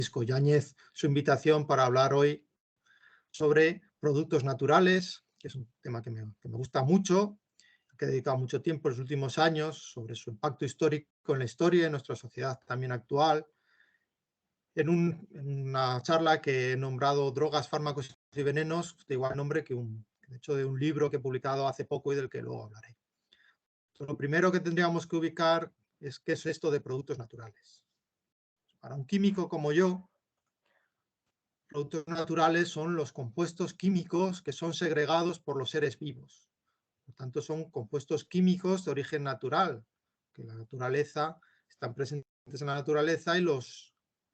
Francisco Yáñez su invitación para hablar hoy sobre productos naturales, que es un tema que me gusta mucho, que he dedicado mucho tiempo en los últimos años, sobre su impacto histórico en la historia, en nuestra sociedad también actual, en una charla que he nombrado Drogas, fármacos y venenos, de igual nombre que de hecho de un libro que he publicado hace poco y del que luego hablaré. Entonces, lo primero que tendríamos que ubicar es qué es esto de productos naturales. Para un químico como yo, productos naturales son los compuestos químicos que son segregados por los seres vivos. Por tanto, son compuestos químicos de origen natural, que la naturaleza, están presentes en la naturaleza y el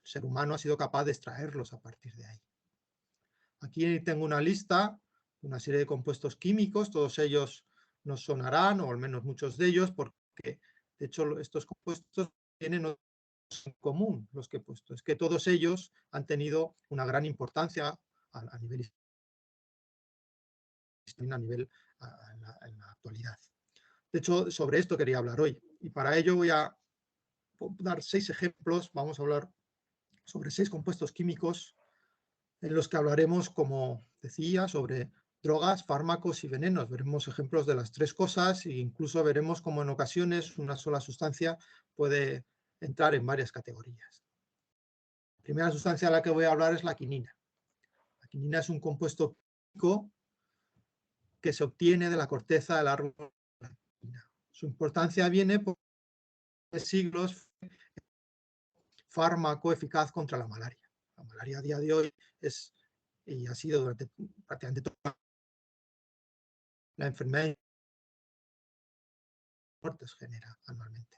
ser humano ha sido capaz de extraerlos a partir de ahí. Aquí tengo una lista, una serie de compuestos químicos, todos ellos nos sonarán, o al menos muchos de ellos, porque de hecho estos compuestos tienen en común, los que he puesto, es que todos ellos han tenido una gran importancia a nivel en la actualidad. De hecho, sobre esto quería hablar hoy, y para ello voy a dar 6 ejemplos. Vamos a hablar sobre 6 compuestos químicos en los que hablaremos, como decía, sobre drogas, fármacos y venenos. Veremos ejemplos de las 3 cosas e incluso veremos cómo en ocasiones una sola sustancia puede entrar en varias categorías. La primera sustancia de la que voy a hablar es la quinina. La quinina es un compuesto químico que se obtiene de la corteza del árbol. Su importancia viene por siglos fármaco eficaz contra la malaria. La malaria a día de hoy es, y ha sido durante prácticamente toda la enfermedad muertes genera anualmente.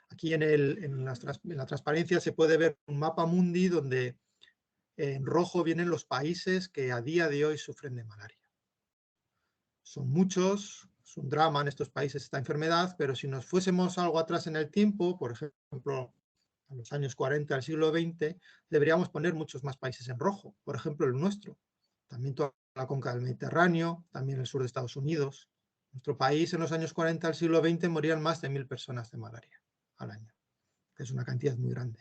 Aquí en la transparencia se puede ver un mapa mundi donde en rojo vienen los países que a día de hoy sufren de malaria. Son muchos, es un drama en estos países esta enfermedad, pero si nos fuésemos algo atrás en el tiempo, por ejemplo, a los años 40 del siglo XX, deberíamos poner muchos más países en rojo, por ejemplo el nuestro, también toda la conca del Mediterráneo, también el sur de Estados Unidos. En nuestro país en los años 40 del siglo XX morían más de 1000 personas de malaria al año, que es una cantidad muy grande.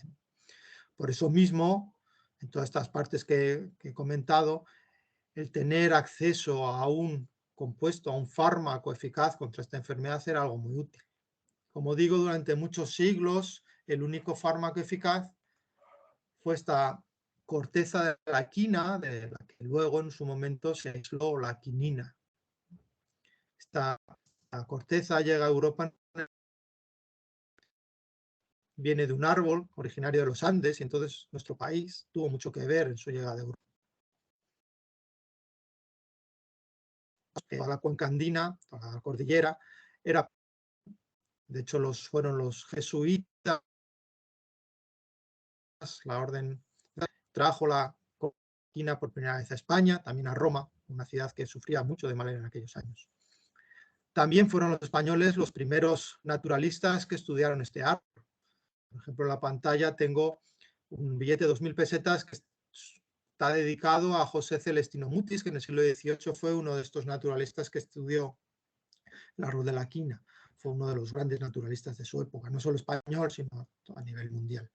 Por eso mismo, en todas estas partes que he comentado, el tener acceso a un compuesto, a un fármaco eficaz contra esta enfermedad era algo muy útil. Como digo, durante muchos siglos el único fármaco eficaz fue esta corteza de la quina, de la que luego en su momento se aisló la quinina. Esta corteza llega a Europa, viene de un árbol originario de los Andes, y entonces nuestro país tuvo mucho que ver en su llegada a Europa. Toda la cuenca andina, toda la cordillera, era, de hecho fueron los jesuitas, la orden trajo la quina por primera vez a España, también a Roma, una ciudad que sufría mucho de malaria en aquellos años. También fueron los españoles los primeros naturalistas que estudiaron este árbol. Por ejemplo, en la pantalla tengo un billete de 2000 pesetas que está dedicado a José Celestino Mutis, que en el siglo XVIII fue uno de estos naturalistas que estudió el árbol de la quina. Fue uno de los grandes naturalistas de su época, no solo español, sino a nivel mundial.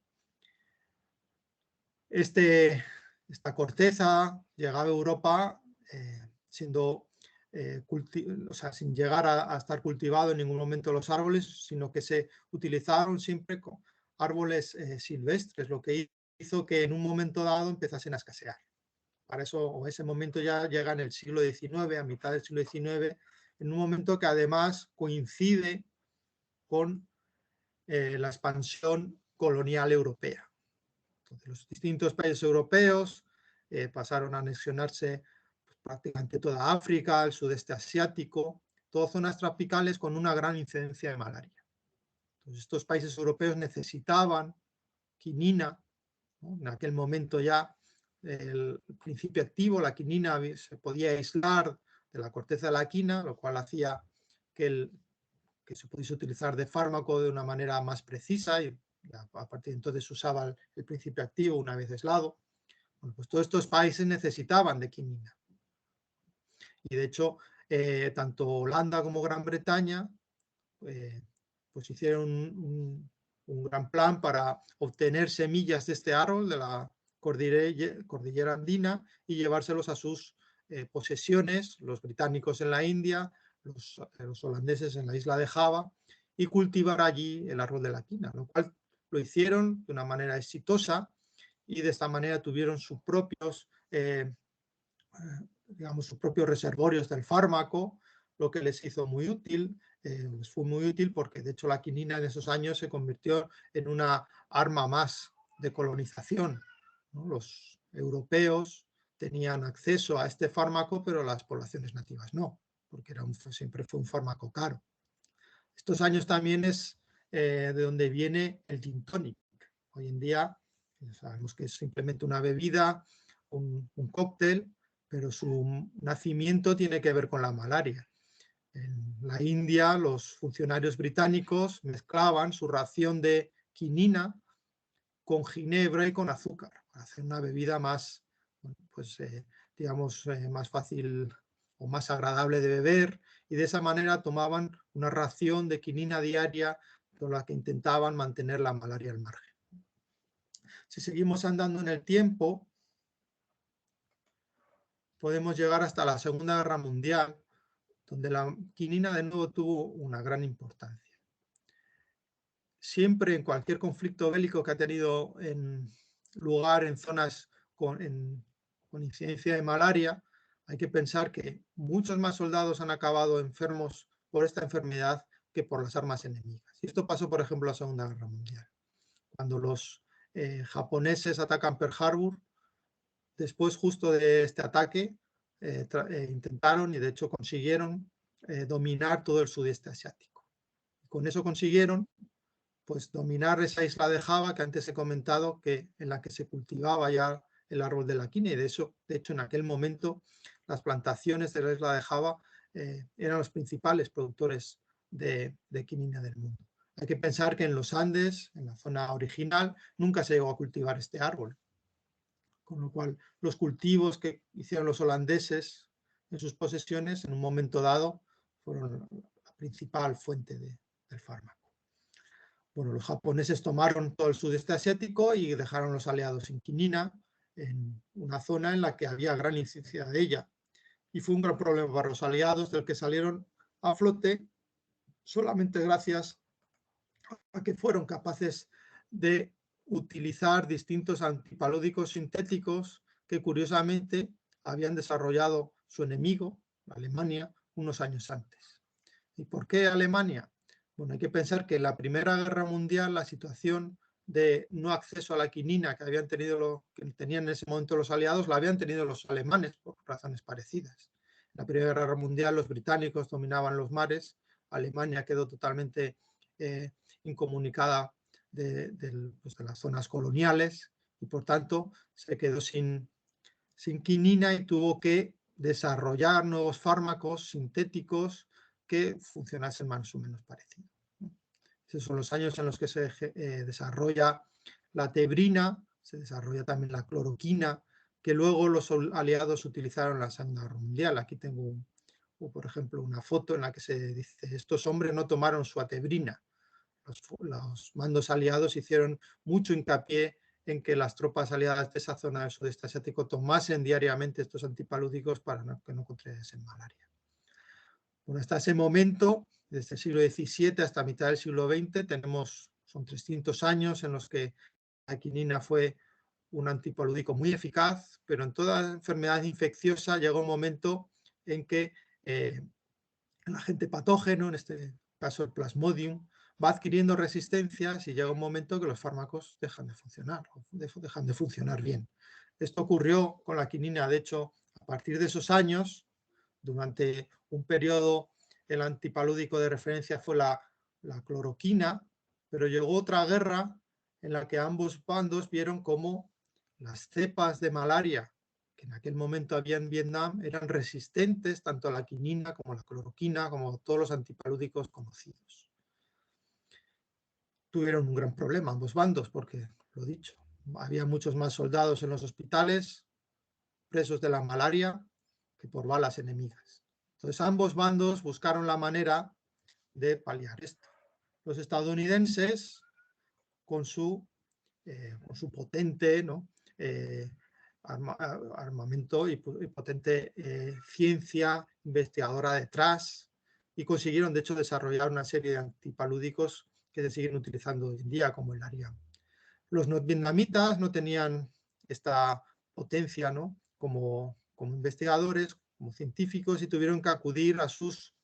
Esta corteza llegaba a Europa siendo sin llegar a estar cultivado en ningún momento los árboles, sino que se utilizaron siempre con árboles silvestres, lo que hizo que en un momento dado empezasen a escasear. Para eso, o ese momento ya llega en el siglo XIX, a mitad del siglo XIX, en un momento que además coincide con la expansión colonial europea. Entonces, los distintos países europeos pasaron a anexionarse prácticamente toda África, el sudeste asiático, todas zonas tropicales con una gran incidencia de malaria. Entonces, estos países europeos necesitaban quinina, ¿no? En aquel momento ya el principio activo, la quinina, se podía aislar de la corteza de la quina, lo cual hacía que se pudiese utilizar de fármaco de una manera más precisa, y a partir de entonces se usaba el principio activo una vez aislado. Bueno, pues todos estos países necesitaban de quinina. Y de hecho, tanto Holanda como Gran Bretaña pues hicieron un gran plan para obtener semillas de este árbol, de la cordillera andina y llevárselos a sus posesiones, los británicos en la India, los holandeses en la isla de Java, y cultivar allí el árbol de la quina, lo cual lo hicieron de una manera exitosa y de esta manera tuvieron sus propios, digamos, sus propios reservorios del fármaco, lo que les hizo muy útil, les fue muy útil porque de hecho la quinina en esos años se convirtió en una arma más de colonización, ¿no? Los europeos tenían acceso a este fármaco, pero las poblaciones nativas no, porque siempre fue un fármaco caro. Estos años también es de donde viene el gin tonic. Hoy en día sabemos que es simplemente una bebida, un cóctel, pero su nacimiento tiene que ver con la malaria. En la India, los funcionarios británicos mezclaban su ración de quinina con ginebra y con azúcar para hacer una bebida más, pues, digamos, más fácil o más agradable de beber, y de esa manera tomaban una ración de quinina diaria con la que intentaban mantener la malaria al margen. Si seguimos andando en el tiempo, podemos llegar hasta la Segunda Guerra Mundial, donde la quinina de nuevo tuvo una gran importancia. Siempre en cualquier conflicto bélico que ha tenido lugar en zonas con incidencia de malaria, hay que pensar que muchos más soldados han acabado enfermos por esta enfermedad que por las armas enemigas. Y esto pasó, por ejemplo, en la Segunda Guerra Mundial. Cuando los japoneses atacan Pearl Harbor, después justo de este ataque, intentaron y de hecho consiguieron dominar todo el sudeste asiático. Con eso consiguieron pues dominar esa isla de Java que antes he comentado, en la que se cultivaba ya el árbol de la quina, y de hecho en aquel momento las plantaciones de la isla de Java eran los principales productores de quinina del mundo. Hay que pensar que en los Andes, en la zona original, nunca se llegó a cultivar este árbol, con lo cual los cultivos que hicieron los holandeses en sus posesiones en un momento dado fueron la principal fuente del fármaco. Bueno, los japoneses tomaron todo el sudeste asiático y dejaron a los aliados sin quinina, en una zona en la que había gran incidencia de ella. Y fue un gran problema para los aliados, del que salieron a flote solamente gracias a que fueron capaces de utilizar distintos antipalúdicos sintéticos que curiosamente habían desarrollado su enemigo, Alemania, unos años antes. ¿Y por qué Alemania? Bueno, hay que pensar que en la Primera Guerra Mundial la situación de no acceso a la quinina que tenían en ese momento los aliados, la habían tenido los alemanes por razones parecidas. En la Primera Guerra Mundial los británicos dominaban los mares, Alemania quedó totalmente incomunicada de las zonas coloniales y por tanto se quedó sin quinina y tuvo que desarrollar nuevos fármacos sintéticos que funcionasen más o menos parecido. Esos son los años en los que se desarrolla la tebrina, se desarrolla también la cloroquina, que luego los aliados utilizaron en la Segunda Guerra Mundial. Aquí tengo, por ejemplo, una foto en la que se dice: estos hombres no tomaron su atebrina. Los mandos aliados hicieron mucho hincapié en que las tropas aliadas de esa zona del sudeste asiático tomasen diariamente estos antipalúdicos para que no contrajesen malaria. Bueno, hasta ese momento, desde el siglo XVII hasta mitad del siglo XX, son 300 años en los que la quinina fue un antipalúdico muy eficaz, pero en toda enfermedad infecciosa llega un momento en que el agente patógeno, en este caso el Plasmodium, va adquiriendo resistencias y llega un momento que los fármacos dejan de funcionar, o dejan de funcionar bien. Esto ocurrió con la quinina. De hecho, a partir de esos años, durante un periodo, el antipalúdico de referencia fue la cloroquina, pero llegó otra guerra en la que ambos bandos vieron cómo las cepas de malaria que en aquel momento había en Vietnam eran resistentes tanto a la quinina como a la cloroquina, como a todos los antipalúdicos conocidos. Tuvieron un gran problema ambos bandos porque, lo dicho, había muchos más soldados en los hospitales presos de la malaria que por balas enemigas. Entonces ambos bandos buscaron la manera de paliar esto. Los estadounidenses, con su potente, ¿no?, armamento y potente ciencia investigadora detrás, y consiguieron de hecho desarrollar una serie de antipalúdicos que se siguen utilizando hoy en día, como el Ariam. Los norvietnamitas no tenían esta potencia, ¿no?, como investigadores, como científicos, y tuvieron que acudir a sus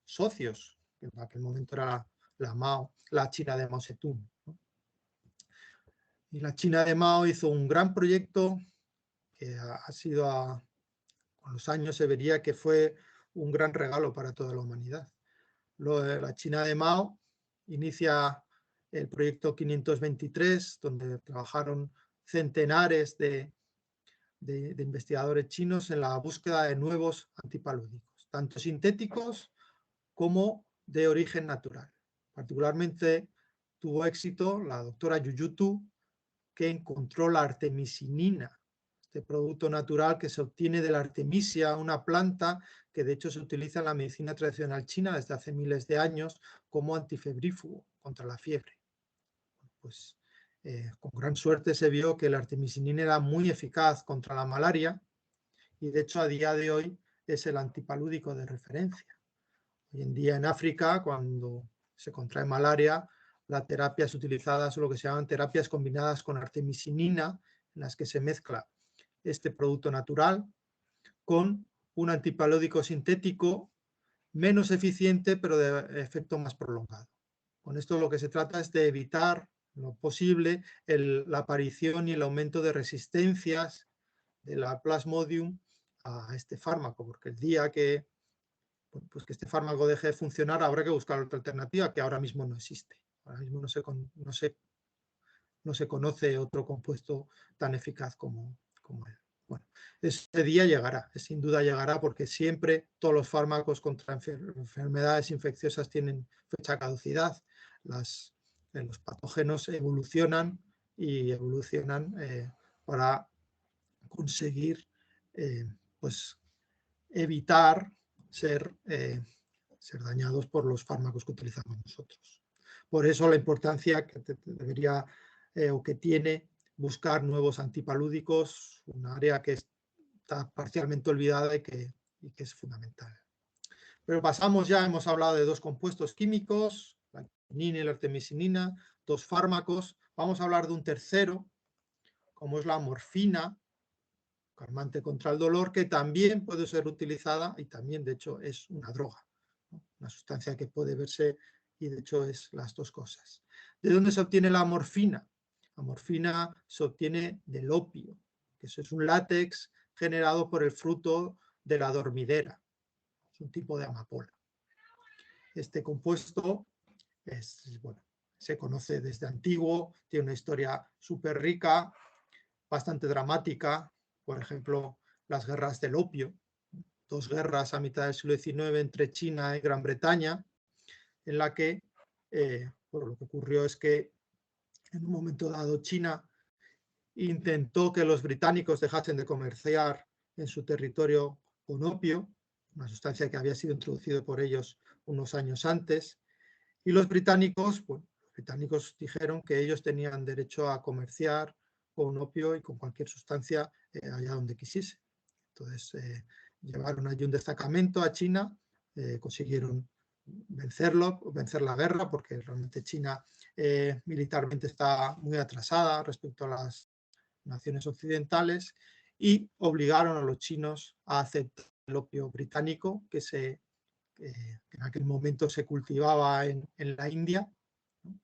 socios, que en aquel momento era la China de Mao Zedong, ¿no? Y la China de Mao hizo un gran proyecto que ha sido, con los años se vería que fue un gran regalo para toda la humanidad. La China de Mao inicia el proyecto 523, donde trabajaron centenares de investigadores chinos en la búsqueda de nuevos antipalúdicos, tanto sintéticos como de origen natural. Particularmente tuvo éxito la doctora Yu Tu, que encontró la artemisinina, este producto natural que se obtiene de la artemisia, una planta que de hecho se utiliza en la medicina tradicional china desde hace miles de años como antifebrífugo contra la fiebre. Pues con gran suerte se vio que la artemisinina era muy eficaz contra la malaria, y de hecho a día de hoy es el antipalúdico de referencia. Hoy en día en África, cuando se contrae malaria, la terapia es utilizada, son lo que se llaman terapias combinadas con artemisinina, en las que se mezcla este producto natural con un antipalúdico sintético menos eficiente, pero de efecto más prolongado. Con esto lo que se trata es de evitar lo posible la aparición y el aumento de resistencias de la Plasmodium a este fármaco, porque el día que que este fármaco deje de funcionar habrá que buscar otra alternativa que ahora mismo no existe. Ahora mismo no se conoce otro compuesto tan eficaz como él. Bueno, ese día llegará, sin duda llegará, porque siempre todos los fármacos contra enfermedades infecciosas tienen fecha de caducidad. Los patógenos evolucionan y evolucionan para conseguir pues evitar ser dañados por los fármacos que utilizamos nosotros. Por eso la importancia que debería o que tiene buscar nuevos antipalúdicos, un área que está parcialmente olvidada y que es fundamental. Pero pasamos ya, hemos hablado de dos compuestos químicos, la quinina y la artemisinina, dos fármacos. Vamos a hablar de un tercero, como es la morfina, calmante contra el dolor, que también puede ser utilizada y también, de hecho, es una droga, ¿no? Una sustancia que puede verse, y de hecho es las dos cosas. ¿De dónde se obtiene la morfina? La morfina se obtiene del opio, que eso es un látex generado por el fruto de la dormidera. Es un tipo de amapola. Este compuesto se conoce desde antiguo, tiene una historia súper rica, bastante dramática. Por ejemplo, las guerras del opio, dos guerras a mitad del siglo XIX entre China y Gran Bretaña, en la que lo que ocurrió es que en un momento dado China intentó que los británicos dejasen de comerciar en su territorio con opio, una sustancia que había sido introducida por ellos unos años antes, y los británicos dijeron que ellos tenían derecho a comerciar con opio y con cualquier sustancia allá donde quisiese. Entonces llevaron allí un destacamento a China, consiguieron vencer la guerra, porque realmente China militarmente está muy atrasada respecto a las naciones occidentales, y obligaron a los chinos a aceptar el opio británico que en aquel momento se cultivaba en la India, ¿no?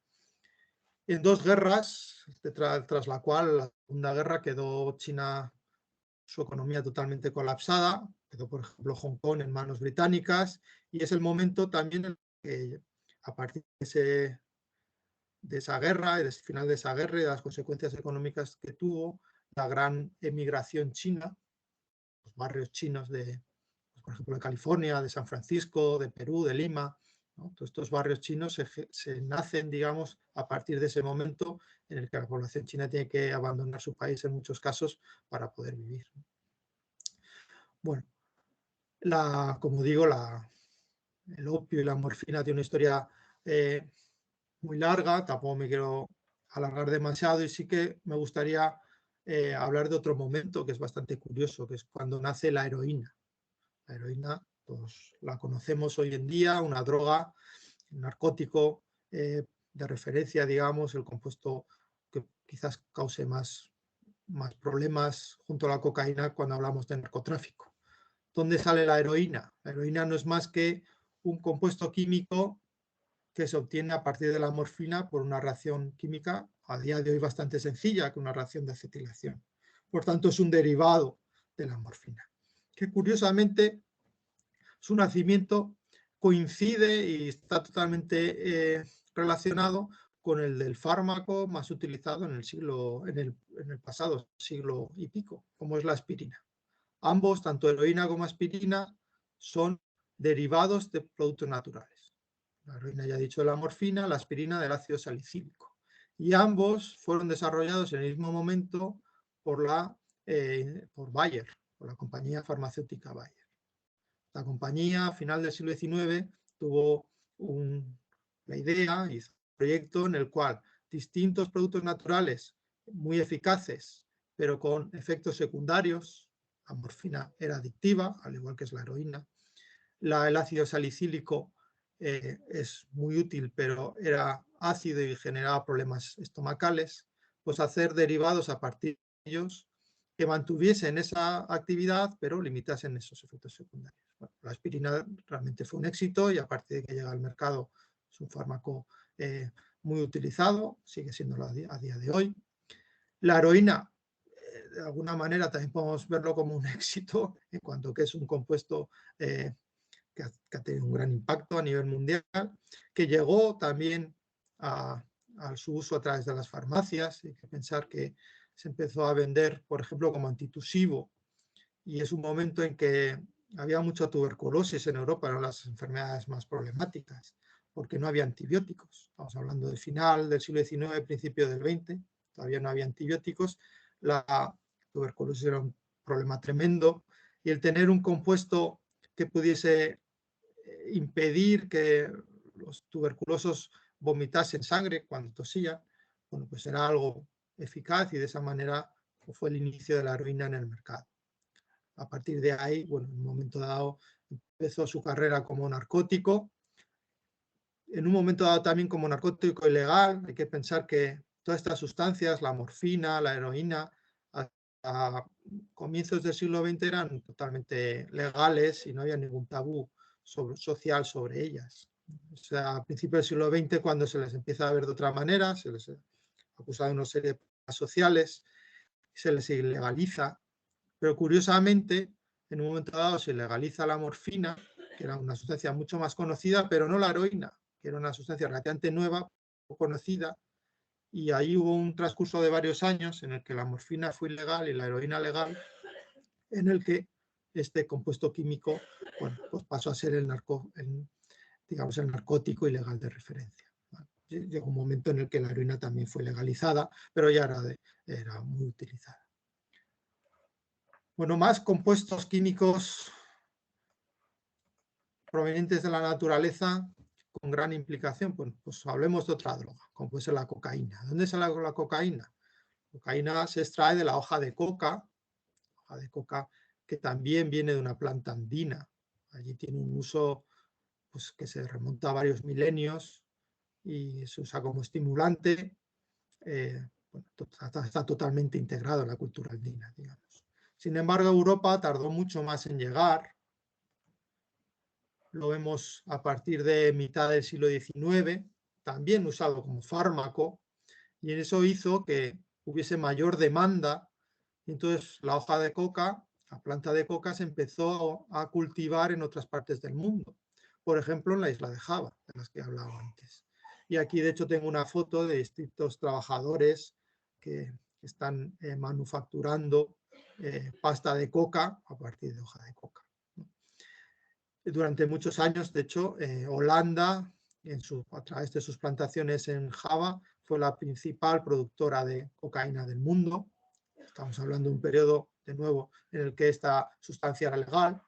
En dos guerras, tras la cual, la Segunda Guerra, quedó China, su economía totalmente colapsada, quedó, por ejemplo, Hong Kong en manos británicas, y es el momento también en que, a partir de esa guerra y del final de esa guerra y de las consecuencias económicas que tuvo, la gran emigración china, los barrios chinos por ejemplo, de California, de San Francisco, de Perú, de Lima, ¿no? Todos estos barrios chinos se nacen, digamos, a partir de ese momento en el que la población china tiene que abandonar su país en muchos casos para poder vivir. Bueno, como digo, el opio y la morfina tiene una historia muy larga, tampoco me quiero alargar demasiado, y sí que me gustaría hablar de otro momento que es bastante curioso, que es cuando nace la heroína. La heroína, pues, la conocemos hoy en día, una droga, un narcótico de referencia, digamos, el compuesto que quizás cause más problemas junto a la cocaína cuando hablamos de narcotráfico. ¿Dónde sale la heroína? La heroína no es más que un compuesto químico que se obtiene a partir de la morfina por una reacción química a día de hoy bastante sencilla, que una reacción de acetilación. Por tanto, es un derivado de la morfina, que curiosamente su nacimiento coincide y está totalmente relacionado con el del fármaco más utilizado en el pasado siglo y pico, como es la aspirina. Ambos, tanto heroína como aspirina, son derivados de productos naturales. La heroína, ya he dicho, de la morfina, la aspirina del ácido salicílico. Y ambos fueron desarrollados en el mismo momento por Bayer, por la compañía farmacéutica Bayer. La compañía, a final del siglo XIX, tuvo la idea, hizo un proyecto en el cual distintos productos naturales muy eficaces, pero con efectos secundarios. La morfina era adictiva, al igual que es la heroína. El ácido salicílico es muy útil, pero era ácido y generaba problemas estomacales. Pues hacer derivados a partir de ellos que mantuviesen esa actividad, pero limitasen esos efectos secundarios. Bueno, la aspirina realmente fue un éxito y a partir de que llega al mercado es un fármaco muy utilizado, sigue siéndolo a día de hoy. La heroína, de alguna manera, también podemos verlo como un éxito en cuanto que es un compuesto que ha tenido un gran impacto a nivel mundial, que llegó también a su uso a través de las farmacias. Hay que pensar que se empezó a vender, por ejemplo, como antitusivo, y es un momento en que había mucha tuberculosis en Europa, eran las enfermedades más problemáticas, porque no había antibióticos. Estamos hablando del final del siglo XIX, principio del XX, todavía no había antibióticos. La tuberculosis era un problema tremendo y el tener un compuesto que pudiese impedir que los tuberculosos vomitasen sangre cuando tosían, bueno, pues era algo eficaz y de esa manera fue el inicio de la heroína en el mercado. A partir de ahí, bueno, en un momento dado empezó su carrera como narcótico. En un momento dado también como narcótico ilegal. Hay que pensar que todas estas sustancias, la morfina, la heroína, a comienzos del siglo XX eran totalmente legales y no había ningún tabú social sobre ellas. O sea, a principios del siglo XX, cuando se les empieza a ver de otra manera, se les acusa de una serie de problemas sociales, se les ilegaliza, pero curiosamente, en un momento dado se legaliza la morfina, que era una sustancia mucho más conocida, pero no la heroína, que era una sustancia relativamente nueva, poco conocida, y ahí hubo un transcurso de varios años en el que la morfina fue ilegal y la heroína legal, en el que este compuesto químico, bueno, pues pasó a ser el narcótico ilegal de referencia. Llegó un momento en el que la heroína también fue legalizada, pero ya era muy utilizada. Bueno, más compuestos químicos provenientes de la naturaleza con gran implicación. Pues hablemos de otra droga, como puede ser la cocaína. ¿Dónde sale la cocaína? La cocaína se extrae de la hoja de coca que también viene de una planta andina. Allí tiene un uso pues, que se remonta a varios milenios y se usa como estimulante. Bueno, está totalmente integrado en la cultura andina, digamos. Sin embargo, Europa tardó mucho más en llegar. Lo vemos a partir de mitad del siglo XIX, también usado como fármaco, y eso hizo que hubiese mayor demanda. Entonces la hoja de coca, la planta de coca, se empezó a cultivar en otras partes del mundo. Por ejemplo, en la isla de Java, de las que he hablado antes. Y aquí, de hecho, tengo una foto de distintos trabajadores que están manufacturando pasta de coca a partir de hoja de coca. Durante muchos años, de hecho, Holanda, a través de sus plantaciones en Java, fue la principal productora de cocaína del mundo. Estamos hablando de un periodo, de nuevo, en el que esta sustancia era legal.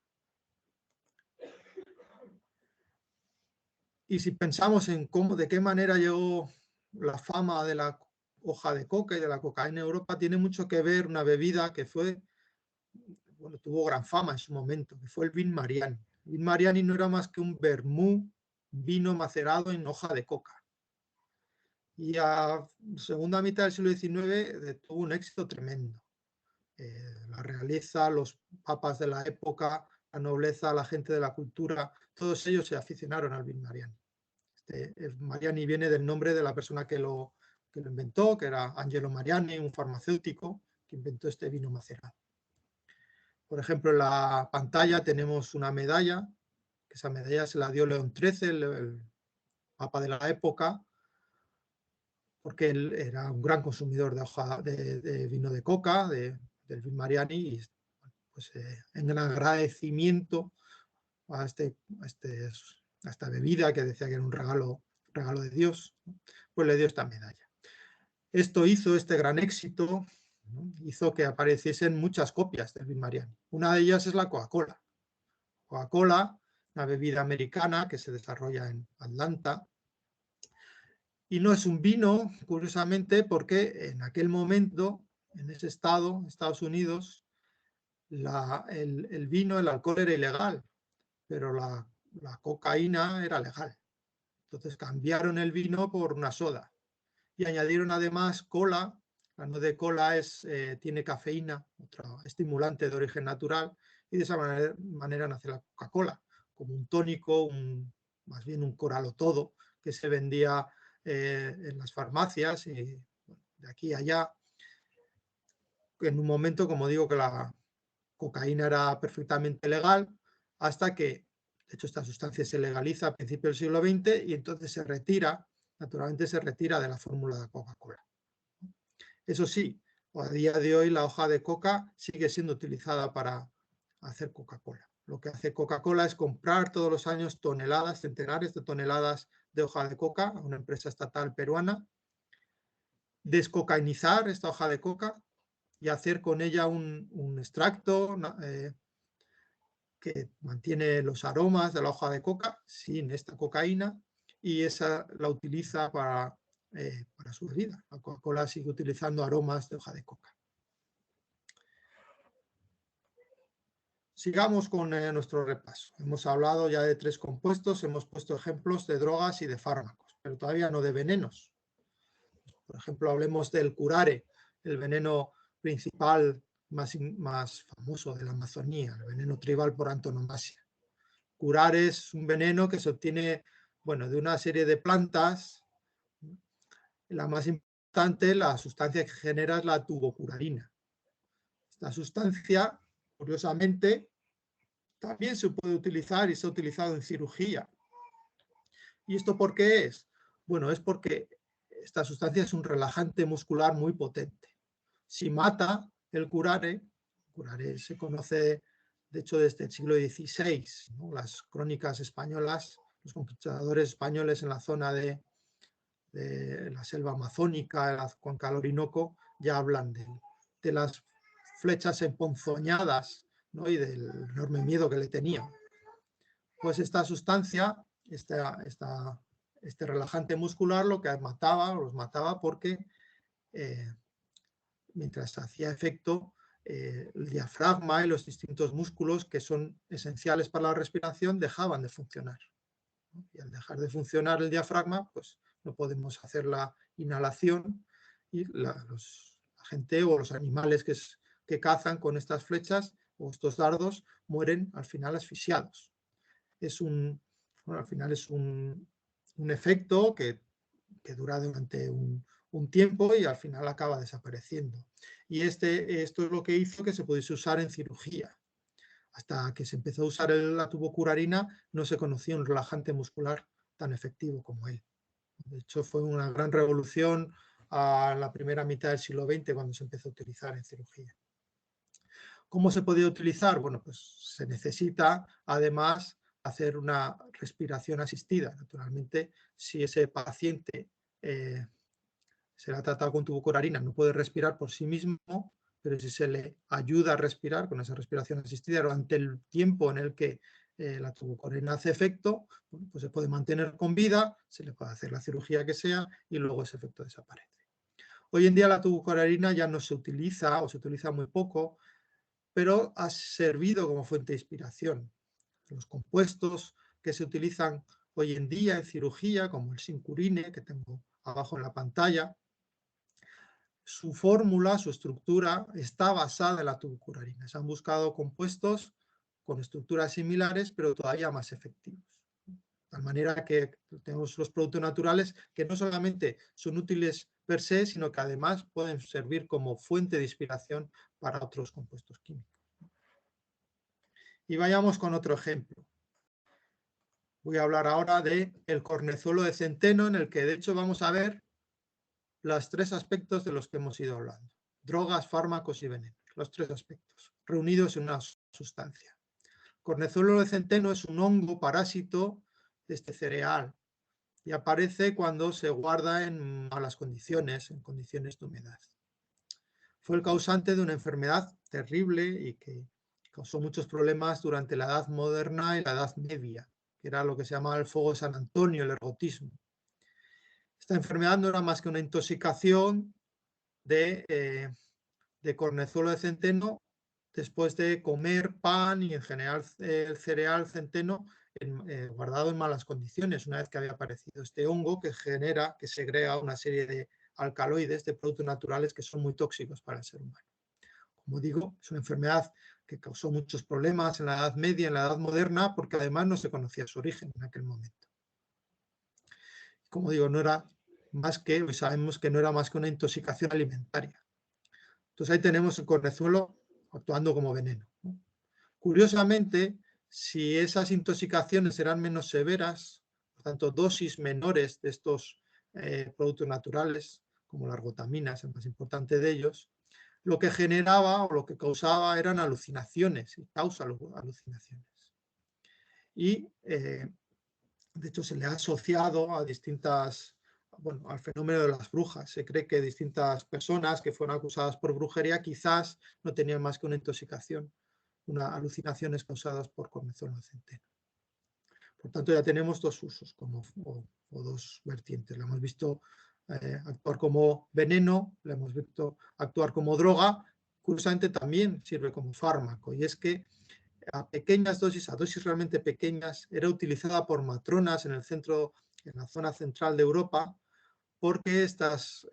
Y si pensamos en de qué manera llegó la fama de la hoja de coca y de la cocaína en Europa tiene mucho que ver una bebida que fue, bueno, tuvo gran fama en su momento, que fue el vin Mariani. El vin Mariani no era más que un vermú, vino macerado en hoja de coca. Y a segunda mitad del siglo XIX tuvo un éxito tremendo. La realeza, los papas de la época, la nobleza, la gente de la cultura, todos ellos se aficionaron al vin Mariani. Mariani viene del nombre de la persona que lo inventó, que era Angelo Mariani, un farmacéutico que inventó este vino macerado. Por ejemplo, en la pantalla tenemos una medalla, que esa medalla se la dio León XIII, el papa de la época, porque él era un gran consumidor de vino de coca, del vin Mariani, y pues, en agradecimiento a esta bebida que decía que era un regalo de Dios, pues le dio esta medalla. Esto hizo este gran éxito, ¿no? Hizo que apareciesen muchas copias del vin Mariani. Una de ellas es la Coca-Cola. Coca-Cola, una bebida americana que se desarrolla en Atlanta. Y no es un vino, curiosamente, porque en aquel momento, en ese estado, Estados Unidos, el vino, el alcohol era ilegal, pero la cocaína era legal. Entonces cambiaron el vino por una soda y añadieron además cola. La nuez de cola tiene cafeína, otro estimulante de origen natural, y de esa manera nace la Coca-Cola, como un tónico, más bien un coralo todo, que se vendía en las farmacias y de aquí a allá. En un momento, como digo, que la cocaína era perfectamente legal, hasta que, de hecho, esta sustancia se legaliza a principios del siglo XX y entonces se retira, naturalmente se retira de la fórmula de Coca-Cola. Eso sí, a día de hoy la hoja de coca sigue siendo utilizada para hacer Coca-Cola. Lo que hace Coca-Cola es comprar todos los años toneladas, centenares de toneladas de hoja de coca a una empresa estatal peruana, descocainizar esta hoja de coca y hacer con ella un extracto que mantiene los aromas de la hoja de coca sin esta cocaína, y esa la utiliza para su bebida. La Coca-Cola sigue utilizando aromas de hoja de coca. Sigamos con nuestro repaso. Hemos hablado ya de 3 compuestos, hemos puesto ejemplos de drogas y de fármacos, pero todavía no de venenos. Por ejemplo, hablemos del curare, el veneno principal más famoso de la Amazonía, el veneno tribal por antonomasia. Curare es un veneno que se obtiene, bueno, de una serie de plantas. La más importante, la sustancia que genera es la tubocurarina. Esta sustancia, curiosamente, también se puede utilizar y se ha utilizado en cirugía. ¿Y esto por qué es? Bueno, es porque esta sustancia es un relajante muscular muy potente. Si mata el curare se conoce, de hecho, desde el siglo XVI, ¿no? Las crónicas españolas, los conquistadores españoles en la zona de la selva amazónica, la cuenca del Orinoco, ya hablan de las flechas emponzoñadas, ¿no? Y del enorme miedo que le tenían. Pues esta sustancia, este relajante muscular, lo que los mataba porque mientras hacía efecto, el diafragma y los distintos músculos que son esenciales para la respiración dejaban de funcionar, ¿no? Y al dejar de funcionar el diafragma, pues no podemos hacer la inhalación, y la gente o los animales que cazan con estas flechas o estos dardos mueren al final asfixiados. Al final es un efecto que dura durante un tiempo y al final acaba desapareciendo. Y esto es lo que hizo que se pudiese usar en cirugía. Hasta que se empezó a usar la tubocurarina no se conocía un relajante muscular tan efectivo como él. De hecho, fue una gran revolución a la primera mitad del siglo XX cuando se empezó a utilizar en cirugía. ¿Cómo se podía utilizar? Bueno, pues se necesita además hacer una respiración asistida. Naturalmente, si ese paciente será tratado con tubocurarina, no puede respirar por sí mismo, pero si se le ayuda a respirar con esa respiración asistida durante el tiempo en el que la tubocurarina hace efecto, pues se puede mantener con vida, se le puede hacer la cirugía que sea y luego ese efecto desaparece. Hoy en día la tubucarina ya no se utiliza o se utiliza muy poco, pero ha servido como fuente de inspiración. Los compuestos que se utilizan hoy en día en cirugía, como el sincurine, que tengo abajo en la pantalla, su fórmula, su estructura está basada en la tubucarina. Se han buscado compuestos con estructuras similares, pero todavía más efectivos. De tal manera que tenemos los productos naturales que no solamente son útiles per se, sino que además pueden servir como fuente de inspiración para otros compuestos químicos. Y vayamos con otro ejemplo. Voy a hablar ahora del cornezuelo de centeno, en el que de hecho vamos a ver los tres aspectos de los que hemos ido hablando. Drogas, fármacos y venenos. Los tres aspectos, reunidos en una sustancia. Cornezuelo de centeno es un hongo parásito de este cereal y aparece cuando se guarda en malas condiciones, en condiciones de humedad. Fue el causante de una enfermedad terrible y que causó muchos problemas durante la Edad Moderna y la Edad Media, que era lo que se llamaba el fuego de San Antonio, el ergotismo. Esta enfermedad no era más que una intoxicación de cornezuelo de centeno después de comer pan y en general el cereal centeno guardado en malas condiciones, una vez que había aparecido este hongo que segrega una serie de alcaloides, de productos naturales que son muy tóxicos para el ser humano. Como digo, es una enfermedad que causó muchos problemas en la Edad Media, en la Edad Moderna, porque además no se conocía su origen en aquel momento. Como digo, hoy sabemos que no era más que una intoxicación alimentaria. Entonces ahí tenemos el cornezuelo actuando como veneno, ¿no? Curiosamente, si esas intoxicaciones eran menos severas, por tanto dosis menores de estos productos naturales, como la ergotamina es el más importante de ellos, lo que generaba o lo que causaba eran alucinaciones y causa alucinaciones. Y de hecho se le ha asociado a al fenómeno de las brujas. Se cree que distintas personas que fueron acusadas por brujería quizás no tenían más que una intoxicación, unas alucinaciones causadas por cornezuelo de centeno. Por tanto, ya tenemos dos usos o dos vertientes. La hemos visto actuar como veneno, la hemos visto actuar como droga, curiosamente también sirve como fármaco. Y es que a pequeñas dosis, a dosis realmente pequeñas, era utilizada por matronas en la zona central de Europa, porque estos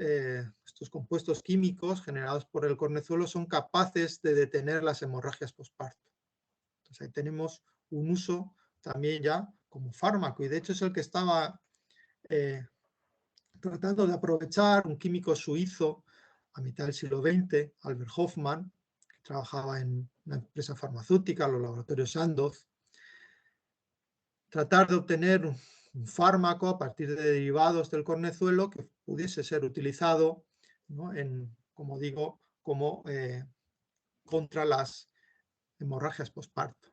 compuestos químicos generados por el cornezuelo son capaces de detener las hemorragias posparto. Entonces ahí tenemos un uso también ya como fármaco, y de hecho es el que estaba tratando de aprovechar un químico suizo a mitad del siglo XX, Albert Hofmann, que trabajaba en una empresa farmacéutica, los laboratorios Sandoz, tratar de obtener un fármaco a partir de derivados del cornezuelo que pudiese ser utilizado, ¿no?, como digo, contra las hemorragias posparto.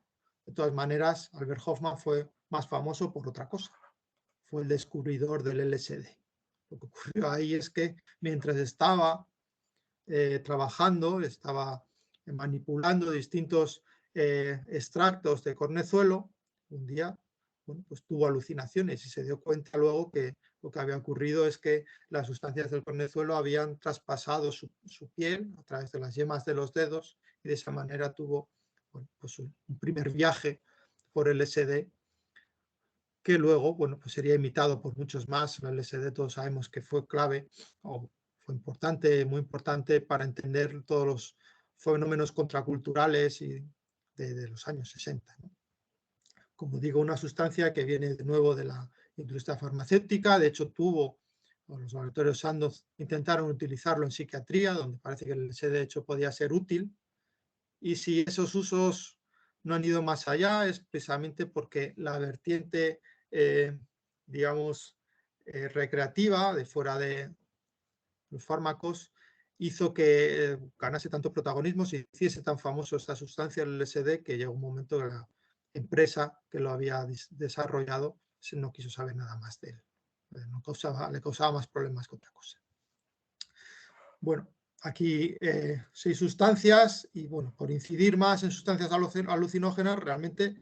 De todas maneras, Albert Hofmann fue más famoso por otra cosa. Fue el descubridor del LSD. Lo que ocurrió ahí es que mientras estaba trabajando, estaba manipulando distintos extractos de cornezuelo, un día pues tuvo alucinaciones y se dio cuenta luego que lo que había ocurrido es que las sustancias del cornezuelo habían traspasado su piel a través de las yemas de los dedos, y de esa manera tuvo pues un primer viaje por el LSD que luego pues sería imitado por muchos más. El LSD todos sabemos que fue clave o fue importante, muy importante para entender todos los fenómenos contraculturales de los años 60, ¿no? Como digo, una sustancia que viene de nuevo de la industria farmacéutica. De hecho, los laboratorios Sandoz intentaron utilizarlo en psiquiatría, donde parece que el LSD de hecho podía ser útil. Y si esos usos no han ido más allá, es precisamente porque la vertiente, digamos, recreativa, de fuera de los fármacos, hizo que ganase tanto protagonismo, se hiciese tan famoso esta sustancia, el LSD, que llegó un momento que la empresa que lo había desarrollado no quiso saber nada más de él. Le causaba más problemas que otra cosa. Bueno, aquí 6 sustancias y bueno, por incidir más en sustancias alucinógenas, realmente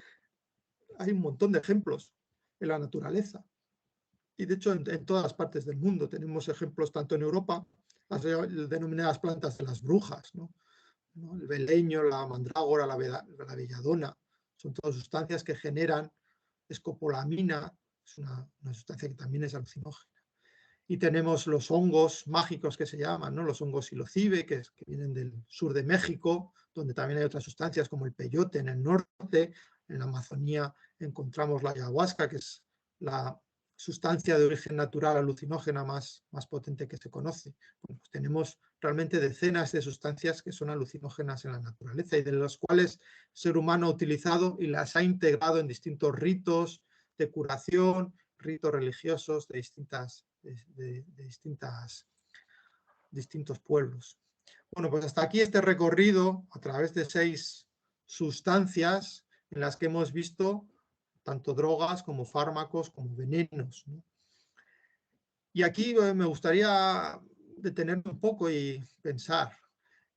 hay un montón de ejemplos en la naturaleza. Y de hecho en todas las partes del mundo tenemos ejemplos tanto en Europa, las denominadas plantas de las brujas, ¿no? El beleño, la mandrágora, la belladona, son todas sustancias que generan escopolamina, es una sustancia que también es alucinógena. Y tenemos los hongos mágicos que se llaman, ¿no? Los hongos psilocibe, que vienen del sur de México, donde también hay otras sustancias como el peyote en el norte. En la Amazonía encontramos la ayahuasca, que es la sustancia de origen natural alucinógena más potente que se conoce. Bueno, pues tenemos realmente decenas de sustancias que son alucinógenas en la naturaleza y de las cuales el ser humano ha utilizado y las ha integrado en distintos ritos de curación, ritos religiosos de distintos pueblos. Bueno, pues hasta aquí este recorrido a través de 6 sustancias en las que hemos visto tanto drogas como fármacos como venenos, ¿no? Y aquí me gustaría detenerme un poco y pensar.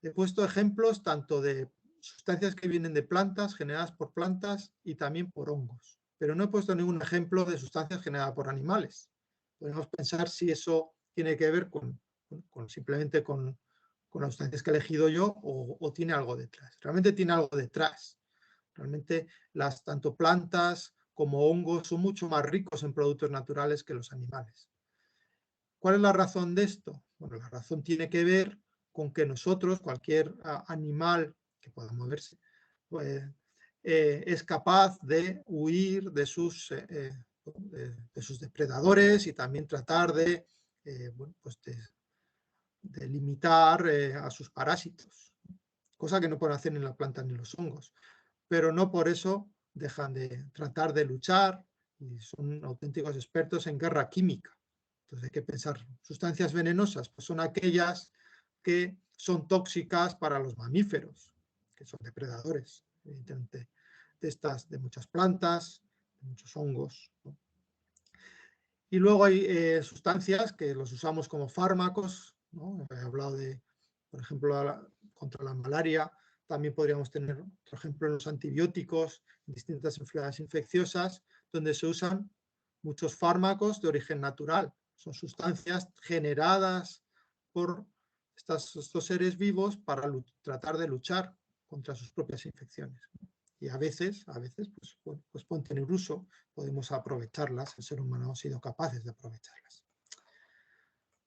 He puesto ejemplos tanto de sustancias que vienen de plantas, generadas por plantas y también por hongos. Pero no he puesto ningún ejemplo de sustancias generadas por animales. Podemos pensar si eso tiene que ver simplemente con las sustancias que he elegido yo o tiene algo detrás. Realmente tiene algo detrás. Realmente tanto plantas como hongos son mucho más ricos en productos naturales que los animales. ¿Cuál es la razón de esto? Bueno, la razón tiene que ver con que nosotros, cualquier animal que pueda moverse, pues, es capaz de huir de sus depredadores y también tratar de, pues de limitar a sus parásitos, cosa que no pueden hacer ni las plantas ni los hongos. Pero no por eso dejan de tratar de luchar y son auténticos expertos en guerra química. Entonces hay que pensar, sustancias venenosas, pues son aquellas que son tóxicas para los mamíferos, que son depredadores, evidentemente, de muchas plantas, de muchos hongos, ¿no? Y luego hay sustancias que los usamos como fármacos, ¿no? He hablado de, por ejemplo, contra la malaria. También podríamos tener, por ejemplo, los antibióticos en distintas enfermedades infecciosas, donde se usan muchos fármacos de origen natural. Son sustancias generadas por estos seres vivos para tratar de luchar contra sus propias infecciones. Y a veces pues pueden tener uso, podemos aprovecharlas, el ser humano ha sido capaces de aprovecharlas.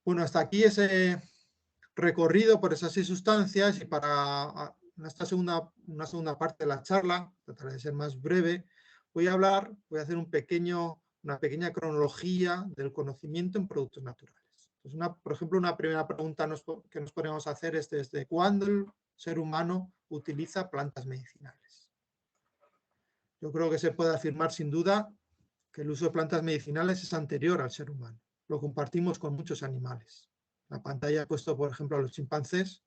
Bueno, hasta aquí ese recorrido por esas 6 sustancias y para una segunda parte de la charla, trataré de ser más breve, voy a hacer una pequeña cronología del conocimiento en productos naturales. Pues por ejemplo, una primera pregunta que nos podemos hacer es ¿desde cuándo el ser humano utiliza plantas medicinales? Yo creo que se puede afirmar sin duda que el uso de plantas medicinales es anterior al ser humano. Lo compartimos con muchos animales. En la pantalla he puesto, por ejemplo, a los chimpancés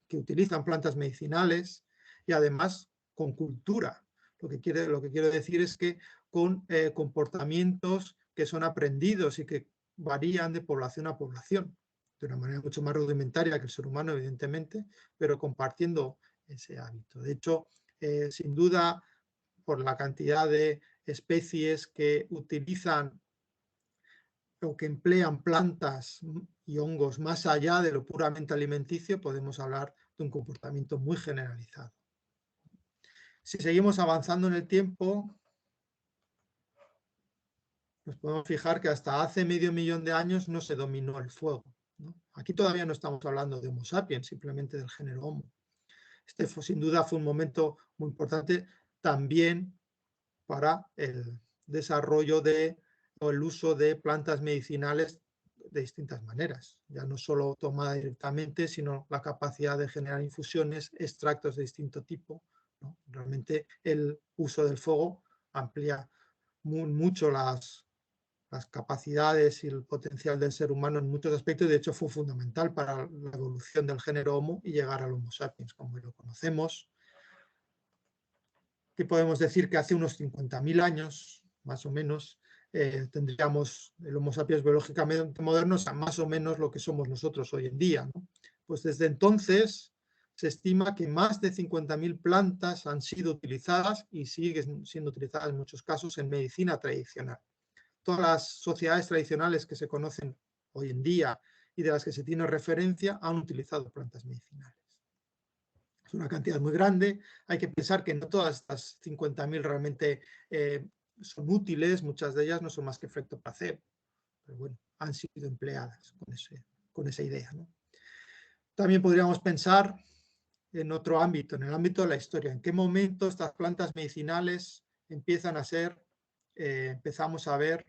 que utilizan plantas medicinales y además con cultura. Lo que quiero decir es que con comportamientos que son aprendidos y que varían de población a población, de una manera mucho más rudimentaria que el ser humano, evidentemente, pero compartiendo ese hábito. De hecho, sin duda, por la cantidad de especies que utilizan o que emplean plantas y hongos más allá de lo puramente alimenticio, podemos hablar de un comportamiento muy generalizado. Si seguimos avanzando en el tiempo, nos podemos fijar que hasta hace medio millón de años no se dominó el fuego, ¿no? Aquí todavía no estamos hablando de Homo sapiens, simplemente del género Homo. Sin duda fue un momento muy importante también para el desarrollo o el uso de plantas medicinales de distintas maneras, ya no solo tomada directamente, sino la capacidad de generar infusiones, extractos de distinto tipo, ¿no? Realmente el uso del fuego amplía mucho las capacidades y el potencial del ser humano en muchos aspectos, y de hecho fue fundamental para la evolución del género Homo y llegar al Homo sapiens como lo conocemos. Que podemos decir que hace unos 50.000 años, más o menos, tendríamos el Homo sapiens biológicamente moderno, o sea, más o menos lo que somos nosotros hoy en día, ¿no? Pues desde entonces se estima que más de 50.000 plantas han sido utilizadas y siguen siendo utilizadas en muchos casos en medicina tradicional. Todas las sociedades tradicionales que se conocen hoy en día y de las que se tiene referencia han utilizado plantas medicinales. Es una cantidad muy grande. Hay que pensar que no todas estas 50.000 realmente son útiles, muchas de ellas no son más que efecto placebo, pero bueno, han sido empleadas con esa idea, ¿no? También podríamos pensar en otro ámbito, en el ámbito de la historia. ¿En qué momento estas plantas medicinales empiezan a ser, empezamos a ver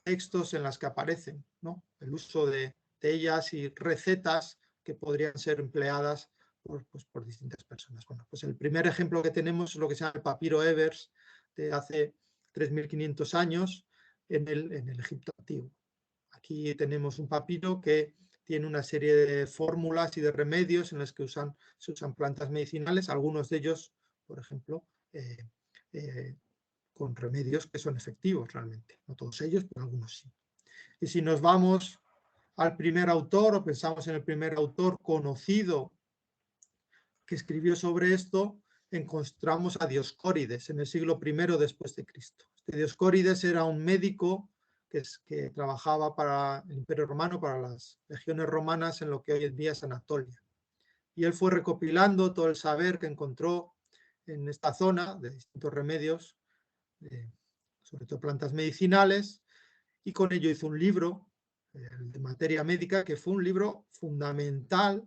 textos en las que aparecen, ¿no? El uso de ellas y recetas que podrían ser empleadas por distintas personas? Bueno, pues el primer ejemplo que tenemos es lo que se llama el papiro Ebers, de hace 3.500 años en el Egipto antiguo. Aquí tenemos un papiro que tiene una serie de fórmulas y de remedios en los que se usan plantas medicinales, algunos de ellos, por ejemplo, con remedios que son efectivos realmente. No todos ellos, pero algunos sí. Y si nos vamos al primer autor, o pensamos en el primer autor conocido que escribió sobre esto, encontramos a Dioscórides en el siglo I después de Cristo. Dioscórides era un médico que trabajaba para el Imperio Romano, para las legiones romanas en lo que hoy en día es Anatolia. Y él fue recopilando todo el saber que encontró en esta zona de distintos remedios, sobre todo plantas medicinales, y con ello hizo un libro de materia médica que fue un libro fundamental,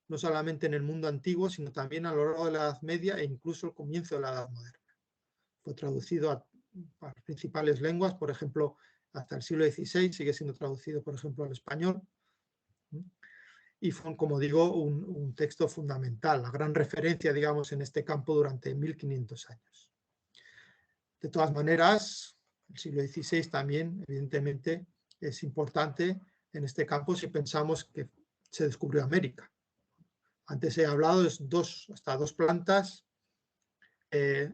no solamente en el mundo antiguo, sino también a lo largo de la Edad Media e incluso el comienzo de la Edad Moderna. Fue traducido a las principales lenguas, por ejemplo, hasta el siglo XVI, sigue siendo traducido, por ejemplo, al español. Y fue, como digo, un texto fundamental, la gran referencia, digamos, en este campo durante 1500 años. De todas maneras, el siglo XVI también, evidentemente, es importante en este campo si pensamos que se descubrió América. Antes he hablado de hasta dos plantas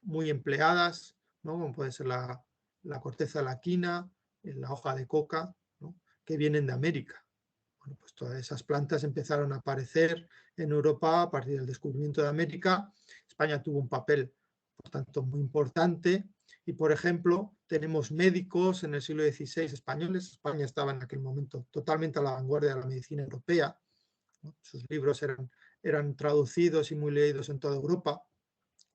muy empleadas, ¿no? Como puede ser la corteza de la quina, la hoja de coca, ¿no? Que vienen de América. Bueno, pues todas esas plantas empezaron a aparecer en Europa a partir del descubrimiento de América. España tuvo un papel, por tanto, muy importante. Y, por ejemplo, tenemos médicos en el siglo XVI españoles. España estaba en aquel momento totalmente a la vanguardia de la medicina europea, ¿no? Sus libros eran traducidos y muy leídos en toda Europa.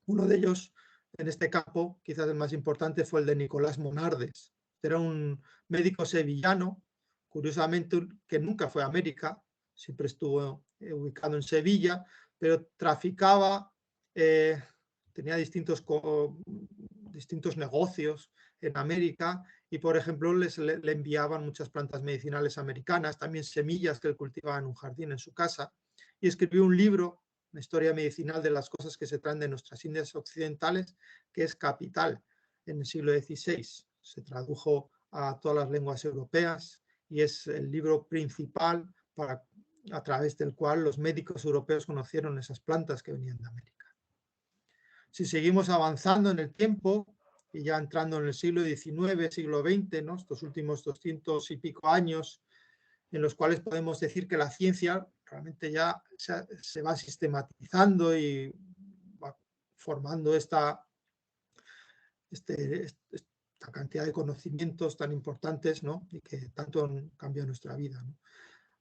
Uno de ellos, en este campo, quizás el más importante, fue el de Nicolás Monardes. Era un médico sevillano, curiosamente, que nunca fue a América, siempre estuvo ubicado en Sevilla, pero traficaba, tenía distintos negocios en América y, por ejemplo, le enviaban muchas plantas medicinales americanas, también semillas que él cultivaba en un jardín en su casa, y escribió un libro, una historia medicinal de las cosas que se traen de nuestras Indias occidentales, que es capital en el siglo XVI. Se tradujo a todas las lenguas europeas y es el libro principal a través del cual los médicos europeos conocieron esas plantas que venían de América. Si seguimos avanzando en el tiempo y ya entrando en el siglo XIX, siglo XX, ¿no? Estos últimos 200 y pico años, en los cuales podemos decir que la ciencia realmente ya se va sistematizando y va formando esta cantidad de conocimientos tan importantes, ¿no? Y que tanto han cambiado nuestra vida, ¿no?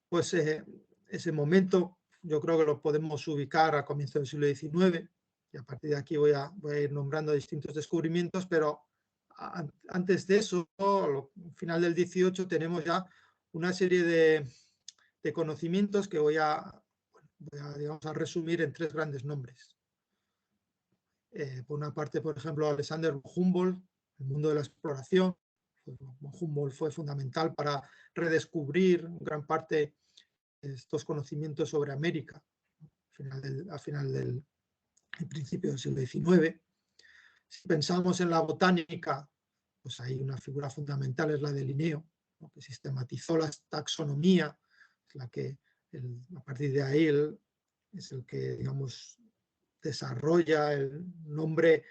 Pues ese momento yo creo que lo podemos ubicar a comienzos del siglo XIX, y a partir de aquí voy a ir nombrando distintos descubrimientos, pero antes de eso, al final del 18, tenemos ya una serie de conocimientos que voy a digamos, a resumir en tres grandes nombres. Por una parte, por ejemplo, Alexander von Humboldt, el mundo de la exploración. Von Humboldt fue fundamental para redescubrir gran parte de estos conocimientos sobre América a final del principio del siglo XIX. Si pensamos en la botánica, pues hay una figura fundamental, es la de Linneo, ¿no? Que sistematizó la taxonomía, la que a partir de ahí es el que, digamos, desarrolla el nombre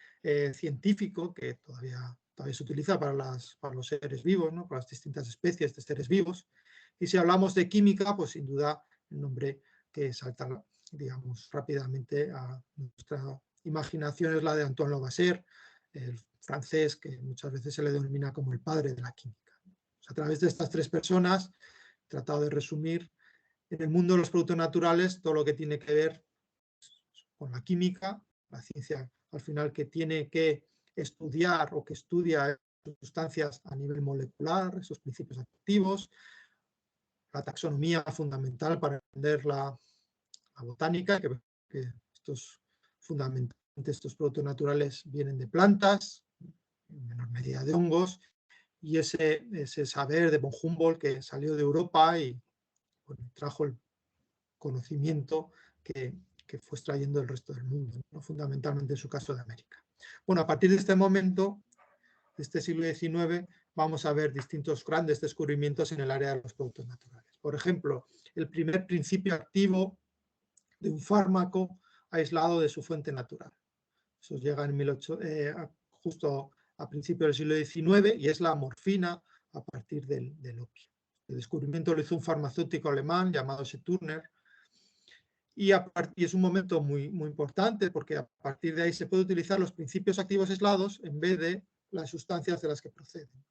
científico que todavía se utiliza para los seres vivos, ¿no? Para las distintas especies de seres vivos. Y si hablamos de química, pues sin duda el nombre que salta, digamos, rápidamente a nuestra imaginación es la de Antoine Lavoisier, el francés que muchas veces se le denomina como el padre de la química. A través de estas tres personas he tratado de resumir En el mundo de los productos naturales, todo lo que tiene que ver con la química, la ciencia al final que tiene que estudiar o que estudia sustancias a nivel molecular, esos principios activos, la taxonomía fundamental para entender la botánica, que fundamentalmente estos productos naturales vienen de plantas, en menor medida de hongos, y ese saber de von Humboldt que salió de Europa y bueno, trajo el conocimiento que fue extrayendo del resto del mundo, ¿no? Fundamentalmente en su caso de América. Bueno, a partir de este momento, de este siglo XIX, vamos a ver distintos grandes descubrimientos en el área de los productos naturales. Por ejemplo, el primer principio activo de un fármaco aislado de su fuente natural. Eso llega en justo a principios del siglo XIX y es la morfina a partir del opio. El descubrimiento lo hizo un farmacéutico alemán llamado Turner y es un momento muy, muy importante porque a partir de ahí se puede utilizar los principios activos aislados en vez de las sustancias de las que proceden.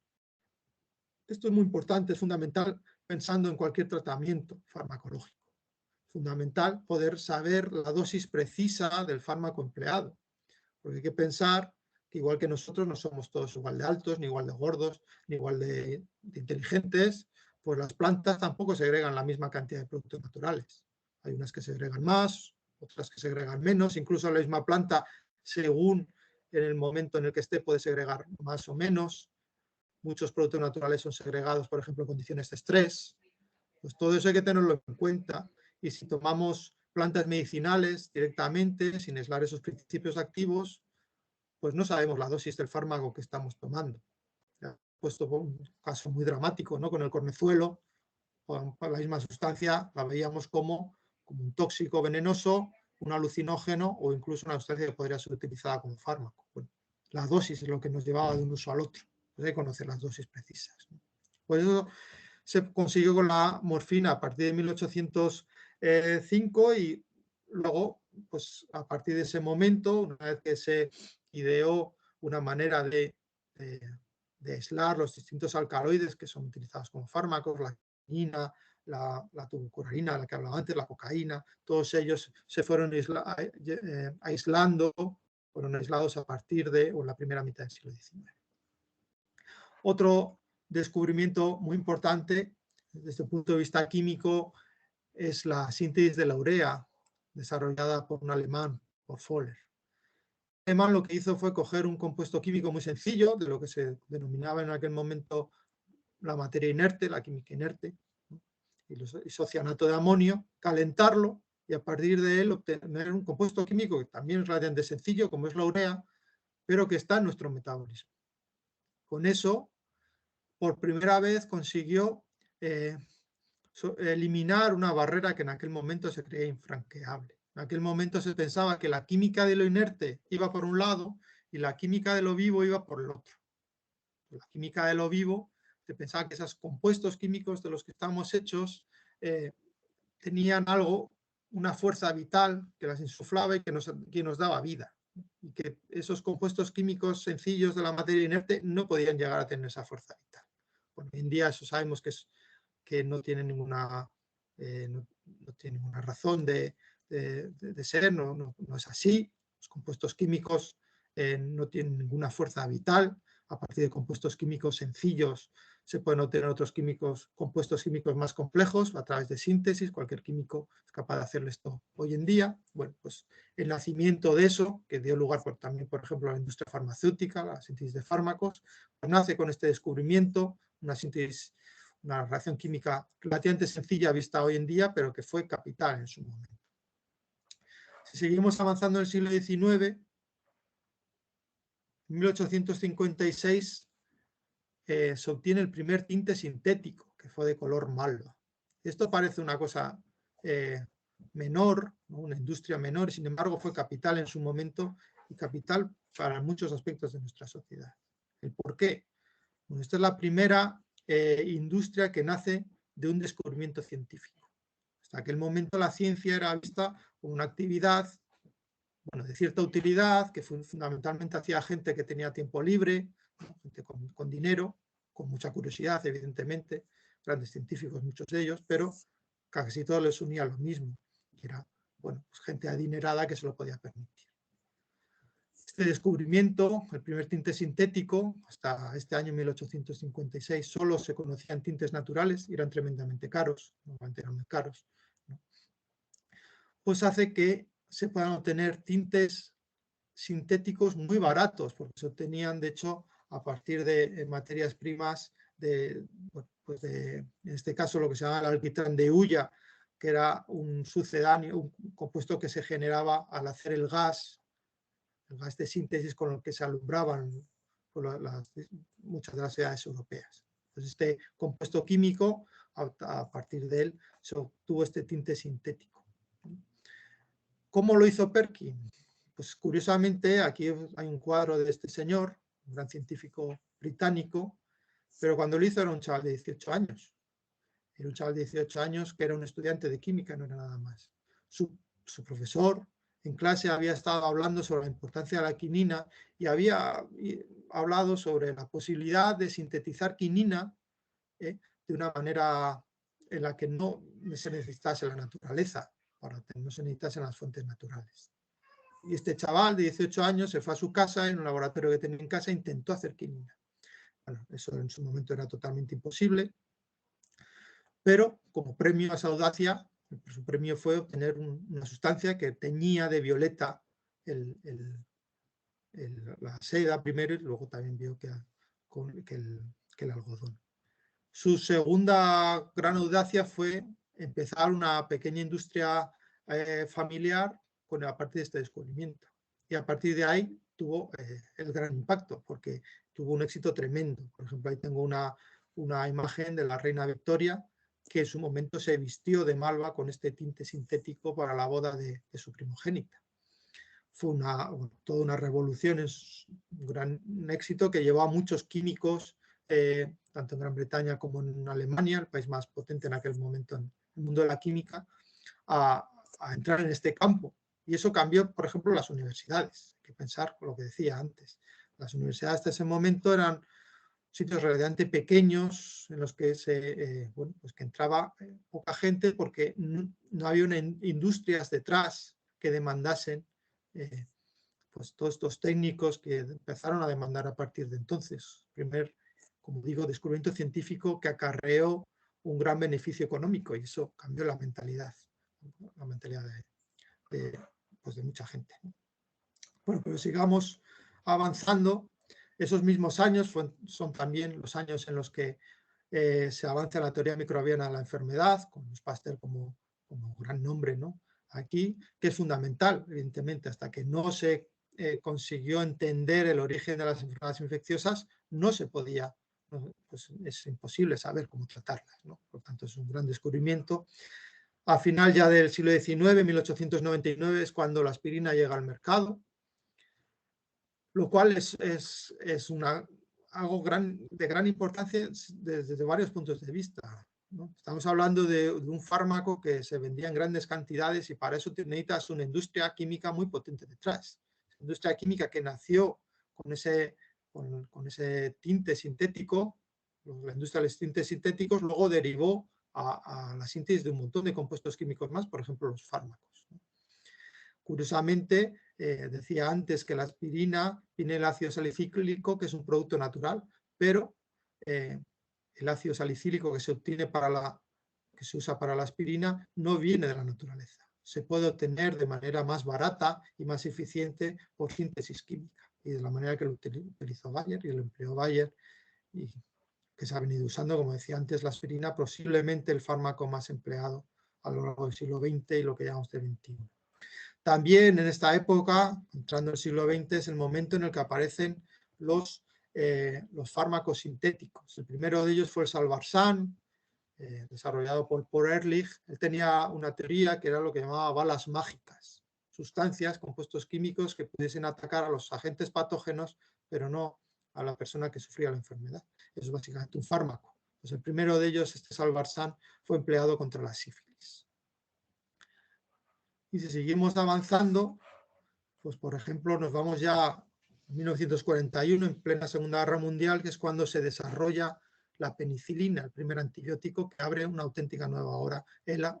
Esto es muy importante, es fundamental pensando en cualquier tratamiento farmacológico. Fundamental poder saber la dosis precisa del fármaco empleado, porque hay que pensar que igual que nosotros no somos todos igual de altos, ni igual de gordos, ni igual de inteligentes, pues las plantas tampoco segregan la misma cantidad de productos naturales. Hay unas que segregan más, otras que segregan menos, incluso la misma planta, según en el momento en el que esté, puede segregar más o menos. Muchos productos naturales son segregados, por ejemplo, en condiciones de estrés. Pues todo eso hay que tenerlo en cuenta. Y si tomamos plantas medicinales directamente, sin aislar esos principios activos, pues no sabemos la dosis del fármaco que estamos tomando. Ya he puesto un caso muy dramático, ¿no? Con el cornezuelo, con la misma sustancia, la veíamos como un tóxico venenoso, un alucinógeno o incluso una sustancia que podría ser utilizada como fármaco. Bueno, la dosis es lo que nos llevaba de un uso al otro. Pues hay que conocer las dosis precisas, ¿no? Pues eso se consiguió con la morfina a partir de 1805 y luego, pues a partir de ese momento, una vez que se ideó una manera de aislar los distintos alcaloides que son utilizados como fármacos, la quinina, la tubucurarina, la que hablaba antes, la cocaína, todos ellos se fueron aislando, fueron aislados a partir de la primera mitad del siglo XIX. Otro descubrimiento muy importante desde el punto de vista químico es la síntesis de la urea, desarrollada por un alemán, por Fowler. El alemán lo que hizo fue coger un compuesto químico muy sencillo, de lo que se denominaba en aquel momento la materia inerte, la química inerte, ¿no? Isocianato de amonio, calentarlo y a partir de él obtener un compuesto químico que también es relativamente sencillo, como es la urea, pero que está en nuestro metabolismo. Con eso, por primera vez consiguió eliminar una barrera que en aquel momento se creía infranqueable. En aquel momento se pensaba que la química de lo inerte iba por un lado y la química de lo vivo iba por el otro. La química de lo vivo, se pensaba que esos compuestos químicos de los que estamos hechos tenían algo, una fuerza vital que las insuflaba y que nos daba vida. Y que esos compuestos químicos sencillos de la materia inerte no podían llegar a tener esa fuerza vital. Bueno, hoy en día eso sabemos que no tiene ninguna, no tiene ninguna razón de ser, no es así. Los compuestos químicos no tienen ninguna fuerza vital. A partir de compuestos químicos sencillos se pueden obtener otros compuestos químicos más complejos a través de síntesis. Cualquier químico es capaz de hacerlo esto hoy en día. Bueno, pues el nacimiento de eso, que dio lugar también, por ejemplo, a la industria farmacéutica, la síntesis de fármacos, pues nace con este descubrimiento, una reacción química relativamente sencilla vista hoy en día, pero que fue capital en su momento. Si seguimos avanzando en el siglo XIX, en 1856 se obtiene el primer tinte sintético, que fue de color malva. Esto parece una cosa menor, ¿no? Una industria menor, y sin embargo fue capital en su momento y capital para muchos aspectos de nuestra sociedad. ¿El por qué? Bueno, esta es la primera industria que nace de un descubrimiento científico. Hasta aquel momento la ciencia era vista como una actividad, bueno, de cierta utilidad, que fundamentalmente hacía gente que tenía tiempo libre, ¿no? Gente con dinero, con mucha curiosidad, evidentemente, grandes científicos, muchos de ellos, pero casi todos les unía lo mismo, que era, bueno, pues gente adinerada que se lo podía permitir. Este descubrimiento, el primer tinte sintético, hasta este año 1856 solo se conocían tintes naturales y eran tremendamente caros, normalmente eran muy caros, ¿no? Pues hace que se puedan obtener tintes sintéticos muy baratos, porque se obtenían, de hecho, a partir de materias primas bueno, pues en este caso lo que se llama el alquitrán de hulla, que era un sucedáneo, un compuesto que se generaba al hacer el gas de síntesis con el que se alumbraban muchas de las ciudades europeas. Entonces, este compuesto químico, a partir de él, se obtuvo este tinte sintético. ¿Cómo lo hizo Perkin? Pues curiosamente, aquí hay un cuadro de este señor, un gran científico británico, pero cuando lo hizo era un chaval de 18 años. Era un chaval de 18 años que era un estudiante de química, no era nada más. Su profesor en clase había estado hablando sobre la importancia de la quinina y había hablado sobre la posibilidad de sintetizar quinina de una manera en la que no se necesitase la naturaleza, para que no se necesitasen las fuentes naturales. Y este chaval de 18 años se fue a su casa, en un laboratorio que tenía en casa, e intentó hacer quinina. Bueno, eso en su momento era totalmente imposible, pero como premio a esa audacia, su premio fue obtener una sustancia que teñía de violeta la seda primero y luego también vio que el algodón. Su segunda gran audacia fue empezar una pequeña industria familiar a partir de este descubrimiento. Y a partir de ahí tuvo el gran impacto, porque tuvo un éxito tremendo. Por ejemplo, ahí tengo una imagen de la reina Victoria, que en su momento se vistió de malva con este tinte sintético para la boda de su primogénita. Fue toda una revolución, es un gran éxito que llevó a muchos químicos, tanto en Gran Bretaña como en Alemania, el país más potente en aquel momento en el mundo de la química, a entrar en este campo. Y eso cambió, por ejemplo, las universidades. Hay que pensar con lo que decía antes. Las universidades hasta ese momento eran sitios relativamente pequeños en los que pues que entraba poca gente porque no había industrias detrás que demandasen pues todos estos técnicos que empezaron a demandar a partir de entonces. Primer, como digo, descubrimiento científico que acarreó un gran beneficio económico y eso cambió la mentalidad pues de mucha gente. Bueno, pero sigamos avanzando. Esos mismos años son también los años en los que se avanza la teoría microbiana de la enfermedad, con Pasteur como gran nombre, ¿no? Aquí, que es fundamental, evidentemente, hasta que no se consiguió entender el origen de las enfermedades infecciosas, no se podía, pues es imposible saber cómo tratarlas, ¿no? Por lo tanto, es un gran descubrimiento. A final ya del siglo XIX, 1899, es cuando la aspirina llega al mercado, lo cual es algo de gran importancia desde varios puntos de vista, ¿no? Estamos hablando de un fármaco que se vendía en grandes cantidades y para eso necesitas una industria química muy potente detrás. Industria química que nació con ese tinte sintético, la industria de los tintes sintéticos, luego derivó a la síntesis de un montón de compuestos químicos más, por ejemplo, los fármacos, ¿no? Curiosamente, decía antes que la aspirina tiene el ácido salicílico, que es un producto natural, pero el ácido salicílico que se obtiene que se usa para la aspirina no viene de la naturaleza. Se puede obtener de manera más barata y más eficiente por síntesis química y de la manera que lo utilizó Bayer y lo empleó Bayer y que se ha venido usando, como decía antes, la aspirina, posiblemente el fármaco más empleado a lo largo del siglo XX y lo que llamamos del XXI. También en esta época, entrando en el siglo XX, es el momento en el que aparecen los fármacos sintéticos. El primero de ellos fue el Salvarsan, desarrollado por Paul Ehrlich. Él tenía una teoría que era lo que llamaba balas mágicas, sustancias, compuestos químicos que pudiesen atacar a los agentes patógenos, pero no a la persona que sufría la enfermedad. Eso es básicamente un fármaco. Pues el primero de ellos, este Salvarsan, fue empleado contra la sífilis. Y si seguimos avanzando, pues por ejemplo nos vamos ya a 1941, en plena Segunda Guerra Mundial, que es cuando se desarrolla la penicilina, el primer antibiótico que abre una auténtica nueva era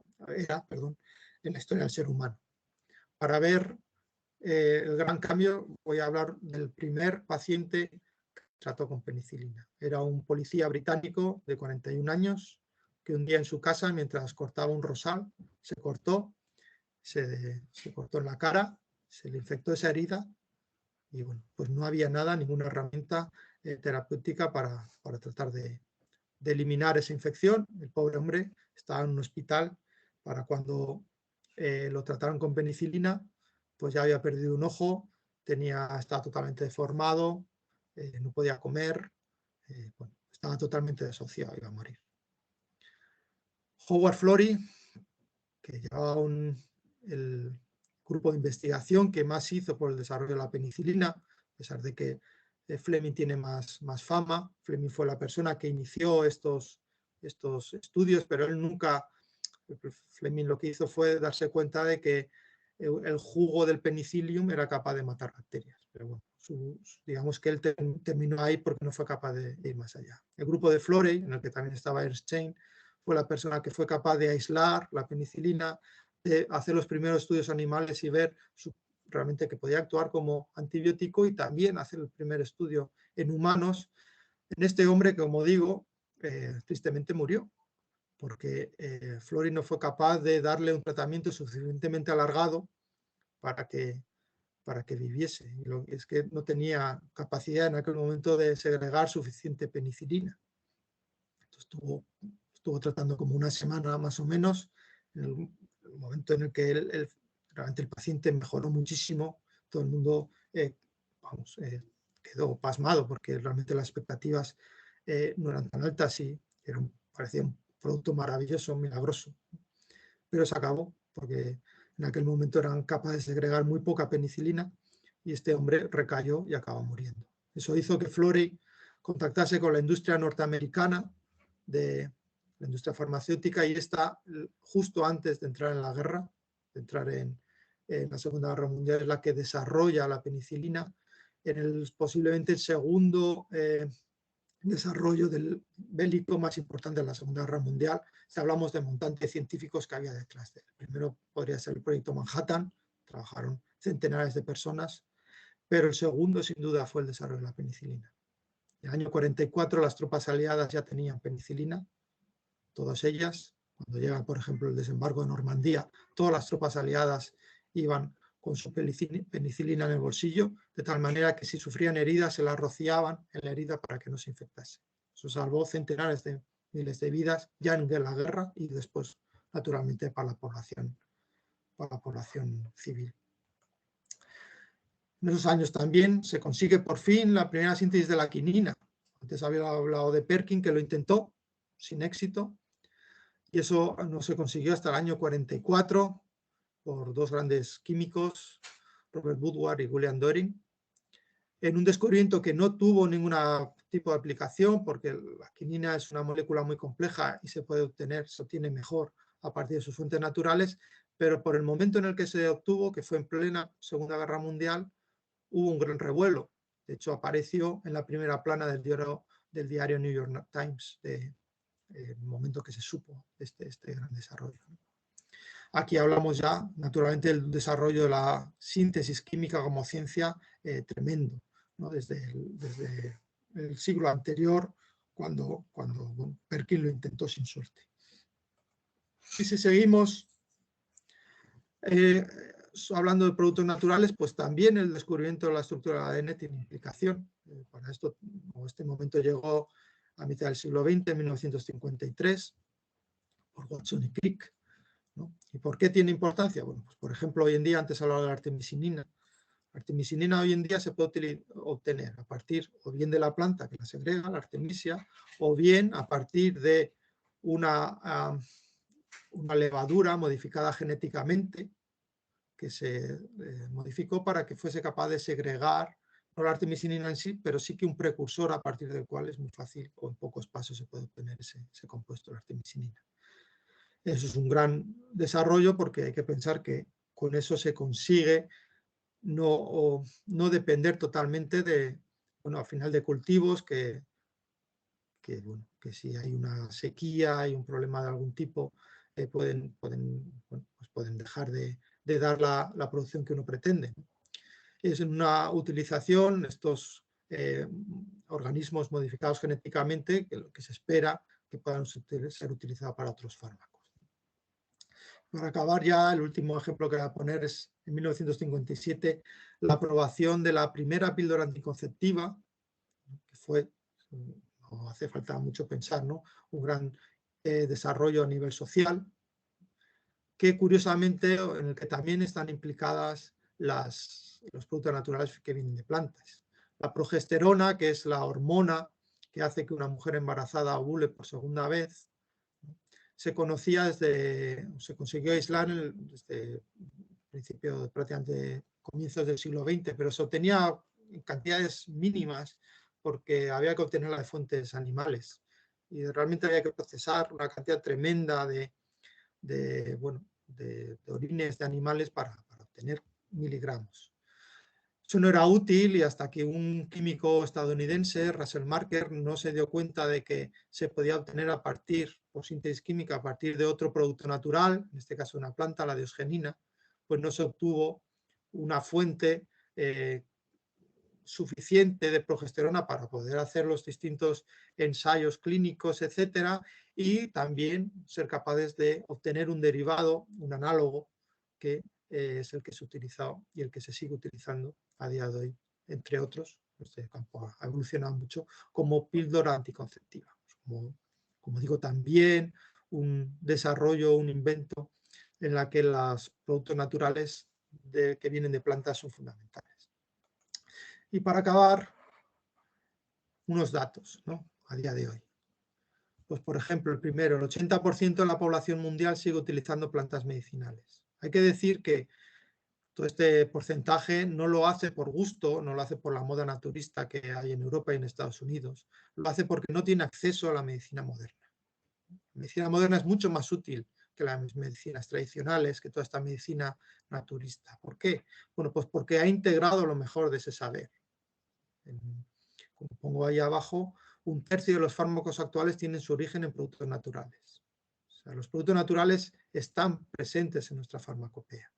en la historia del ser humano. Para ver el gran cambio, voy a hablar del primer paciente que trató con penicilina. Era un policía británico de 41 años que un día en su casa, mientras cortaba un rosal, se cortó en la cara, se le infectó esa herida y bueno, pues no había nada, ninguna herramienta terapéutica para tratar de eliminar esa infección. El pobre hombre estaba en un hospital para cuando lo trataron con penicilina, pues ya había perdido un ojo, estaba totalmente deformado, no podía comer, bueno, estaba totalmente desahuciado, iba a morir. Howard Florey, que llevaba el grupo de investigación que más hizo por el desarrollo de la penicilina, a pesar de que Fleming tiene más fama. Fleming fue la persona que inició estos estudios, pero él nunca, Fleming lo que hizo fue darse cuenta de que el jugo del penicillium era capaz de matar bacterias. Pero bueno, digamos que él terminó ahí porque no fue capaz de ir más allá. El grupo de Florey, en el que también estaba Ernst Chain, fue la persona que fue capaz de aislar la penicilina, de hacer los primeros estudios animales y ver realmente que podía actuar como antibiótico, y también hacer el primer estudio en humanos. En este hombre, como digo, tristemente murió, porque Florey no fue capaz de darle un tratamiento suficientemente alargado para que viviese. Y es que no tenía capacidad en aquel momento de segregar suficiente penicilina. Entonces estuvo tratando como una semana más o menos, en el momento en el que realmente el paciente mejoró muchísimo. Todo el mundo quedó pasmado porque realmente las expectativas no eran tan altas y parecía un producto maravilloso, milagroso. Pero se acabó porque en aquel momento eran capaces de segregar muy poca penicilina y este hombre recayó y acabó muriendo. Eso hizo que Florey contactase con la industria norteamericana, de la industria farmacéutica, y esta, justo antes de entrar en la guerra, de entrar en la Segunda Guerra Mundial, es la que desarrolla la penicilina en posiblemente el segundo desarrollo del bélico más importante de la Segunda Guerra Mundial. Si hablamos de montantes científicos que había detrás de él. El primero podría ser el proyecto Manhattan, trabajaron centenares de personas, pero el segundo sin duda fue el desarrollo de la penicilina. En el año 44 las tropas aliadas ya tenían penicilina, todas ellas. Cuando llega, por ejemplo, el desembarco de Normandía, todas las tropas aliadas iban con su penicilina en el bolsillo, de tal manera que si sufrían heridas se las rociaban en la herida para que no se infectase. Eso salvó centenares de miles de vidas ya en la guerra y después, naturalmente, para la población civil. En esos años también se consigue por fin la primera síntesis de la quinina. Antes había hablado de Perkin, que lo intentó sin éxito, y eso no se consiguió hasta el año 44 por dos grandes químicos, Robert Woodward y William Doring, en un descubrimiento que no tuvo ningún tipo de aplicación, porque la quinina es una molécula muy compleja y se obtiene mejor a partir de sus fuentes naturales, pero por el momento en el que se obtuvo, que fue en plena Segunda Guerra Mundial, hubo un gran revuelo. De hecho, apareció en la primera plana del diario New York Times, el momento que se supo este gran desarrollo. Aquí hablamos ya, naturalmente, del desarrollo de la síntesis química como ciencia tremendo, ¿no? Desde el siglo anterior, cuando Perkin lo intentó sin suerte. Y si seguimos hablando de productos naturales, pues también el descubrimiento de la estructura del ADN tiene implicación. Para este momento llegó a mitad del siglo XX, en 1953, por Watson y Crick, ¿no? ¿Y por qué tiene importancia? Bueno, pues por ejemplo, hoy en día, antes hablaba de la artemisinina. La artemisinina hoy en día se puede obtener a partir o bien de la planta que la segrega, la artemisia, o bien a partir de una levadura modificada genéticamente, que se modificó para que fuese capaz de segregar, no la artemisinina en sí, pero sí que un precursor a partir del cual es muy fácil, o en pocos pasos se puede obtener ese compuesto, la artemisinina. Eso es un gran desarrollo, porque hay que pensar que con eso se consigue no depender totalmente al final de cultivos que bueno, que si hay una sequía, hay un problema de algún tipo, bueno, pues pueden dejar de dar la producción que uno pretende. Es una utilización, estos organismos modificados genéticamente, que lo que se espera que puedan ser utilizados para otros fármacos. Para acabar ya, el último ejemplo que voy a poner es en 1957 la aprobación de la primera píldora anticonceptiva, que fue, no hace falta mucho pensar, ¿no?, un gran desarrollo a nivel social, que curiosamente en el que también están implicadas los productos naturales que vienen de plantas. La progesterona, que es la hormona que hace que una mujer embarazada ovule por segunda vez, se consiguió aislar desde principio, prácticamente comienzos del siglo XX, pero se obtenía en cantidades mínimas porque había que obtenerla de fuentes animales y realmente había que procesar una cantidad tremenda de orines de animales para obtener miligramos. Eso no era útil y hasta que un químico estadounidense, Russell Marker, no se dio cuenta de que se podía obtener por síntesis química, a partir de otro producto natural, en este caso una planta, la diosgenina, pues no se obtuvo una fuente suficiente de progesterona para poder hacer los distintos ensayos clínicos, etcétera, y también ser capaces de obtener un derivado, un análogo, que es el que se utiliza y el que se sigue utilizando a día de hoy, entre otros. Este campo ha evolucionado mucho como píldora anticonceptiva. Como digo, también un desarrollo, un invento en la que los productos naturales que vienen de plantas son fundamentales. Y para acabar, unos datos, ¿no?, a día de hoy. Pues, por ejemplo, el primero, el 80% de la población mundial sigue utilizando plantas medicinales. Hay que decir que todo este porcentaje no lo hace por gusto, no lo hace por la moda naturista que hay en Europa y en Estados Unidos, lo hace porque no tiene acceso a la medicina moderna. La medicina moderna es mucho más útil que las medicinas tradicionales, que toda esta medicina naturista. ¿Por qué? Bueno, pues porque ha integrado lo mejor de ese saber. Como pongo ahí abajo, 1/3 de los fármacos actuales tienen su origen en productos naturales. O sea, los productos naturales están presentes en nuestra farmacopea.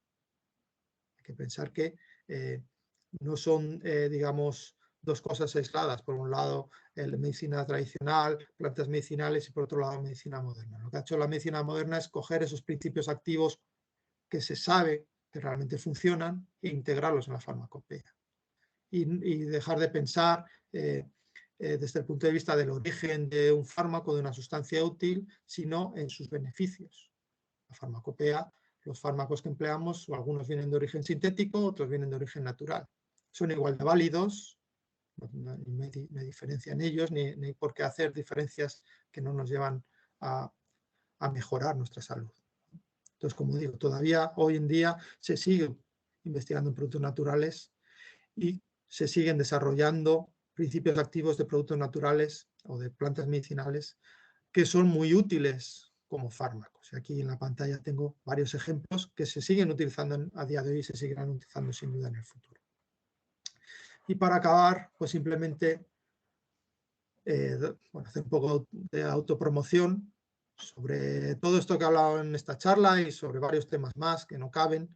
Hay que pensar que no son, digamos, dos cosas aisladas. Por un lado, la medicina tradicional, plantas medicinales, y por otro lado, medicina moderna. Lo que ha hecho la medicina moderna es coger esos principios activos que se sabe que realmente funcionan e integrarlos en la farmacopea. Y dejar de pensar desde el punto de vista del origen de un fármaco, de una sustancia útil, sino en sus beneficios. La farmacopea, los fármacos que empleamos, o algunos vienen de origen sintético, otros vienen de origen natural. Son igual de válidos, no hay diferencia en ellos, ni hay por qué hacer diferencias que no nos llevan a mejorar nuestra salud. Entonces, como digo, todavía hoy en día se sigue investigando en productos naturales y se siguen desarrollando principios activos de productos naturales o de plantas medicinales que son muy útiles como fármacos. Aquí en la pantalla tengo varios ejemplos que se siguen utilizando a día de hoy y se seguirán utilizando sin duda en el futuro. Y para acabar, pues simplemente hacer un poco de autopromoción sobre todo esto que he hablado en esta charla y sobre varios temas más que no caben.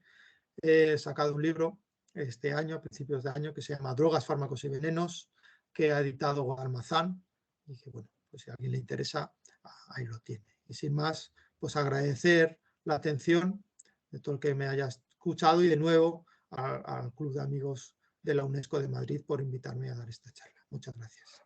He sacado un libro este año, a principios de año, que se llama Drogas, fármacos y venenos, que ha editado Almazán, y que, bueno, pues si a alguien le interesa, ahí lo tiene. Y sin más, pues agradecer la atención de todo el que me haya escuchado y de nuevo al Club de Amigos de la UNESCO de Madrid por invitarme a dar esta charla. Muchas gracias.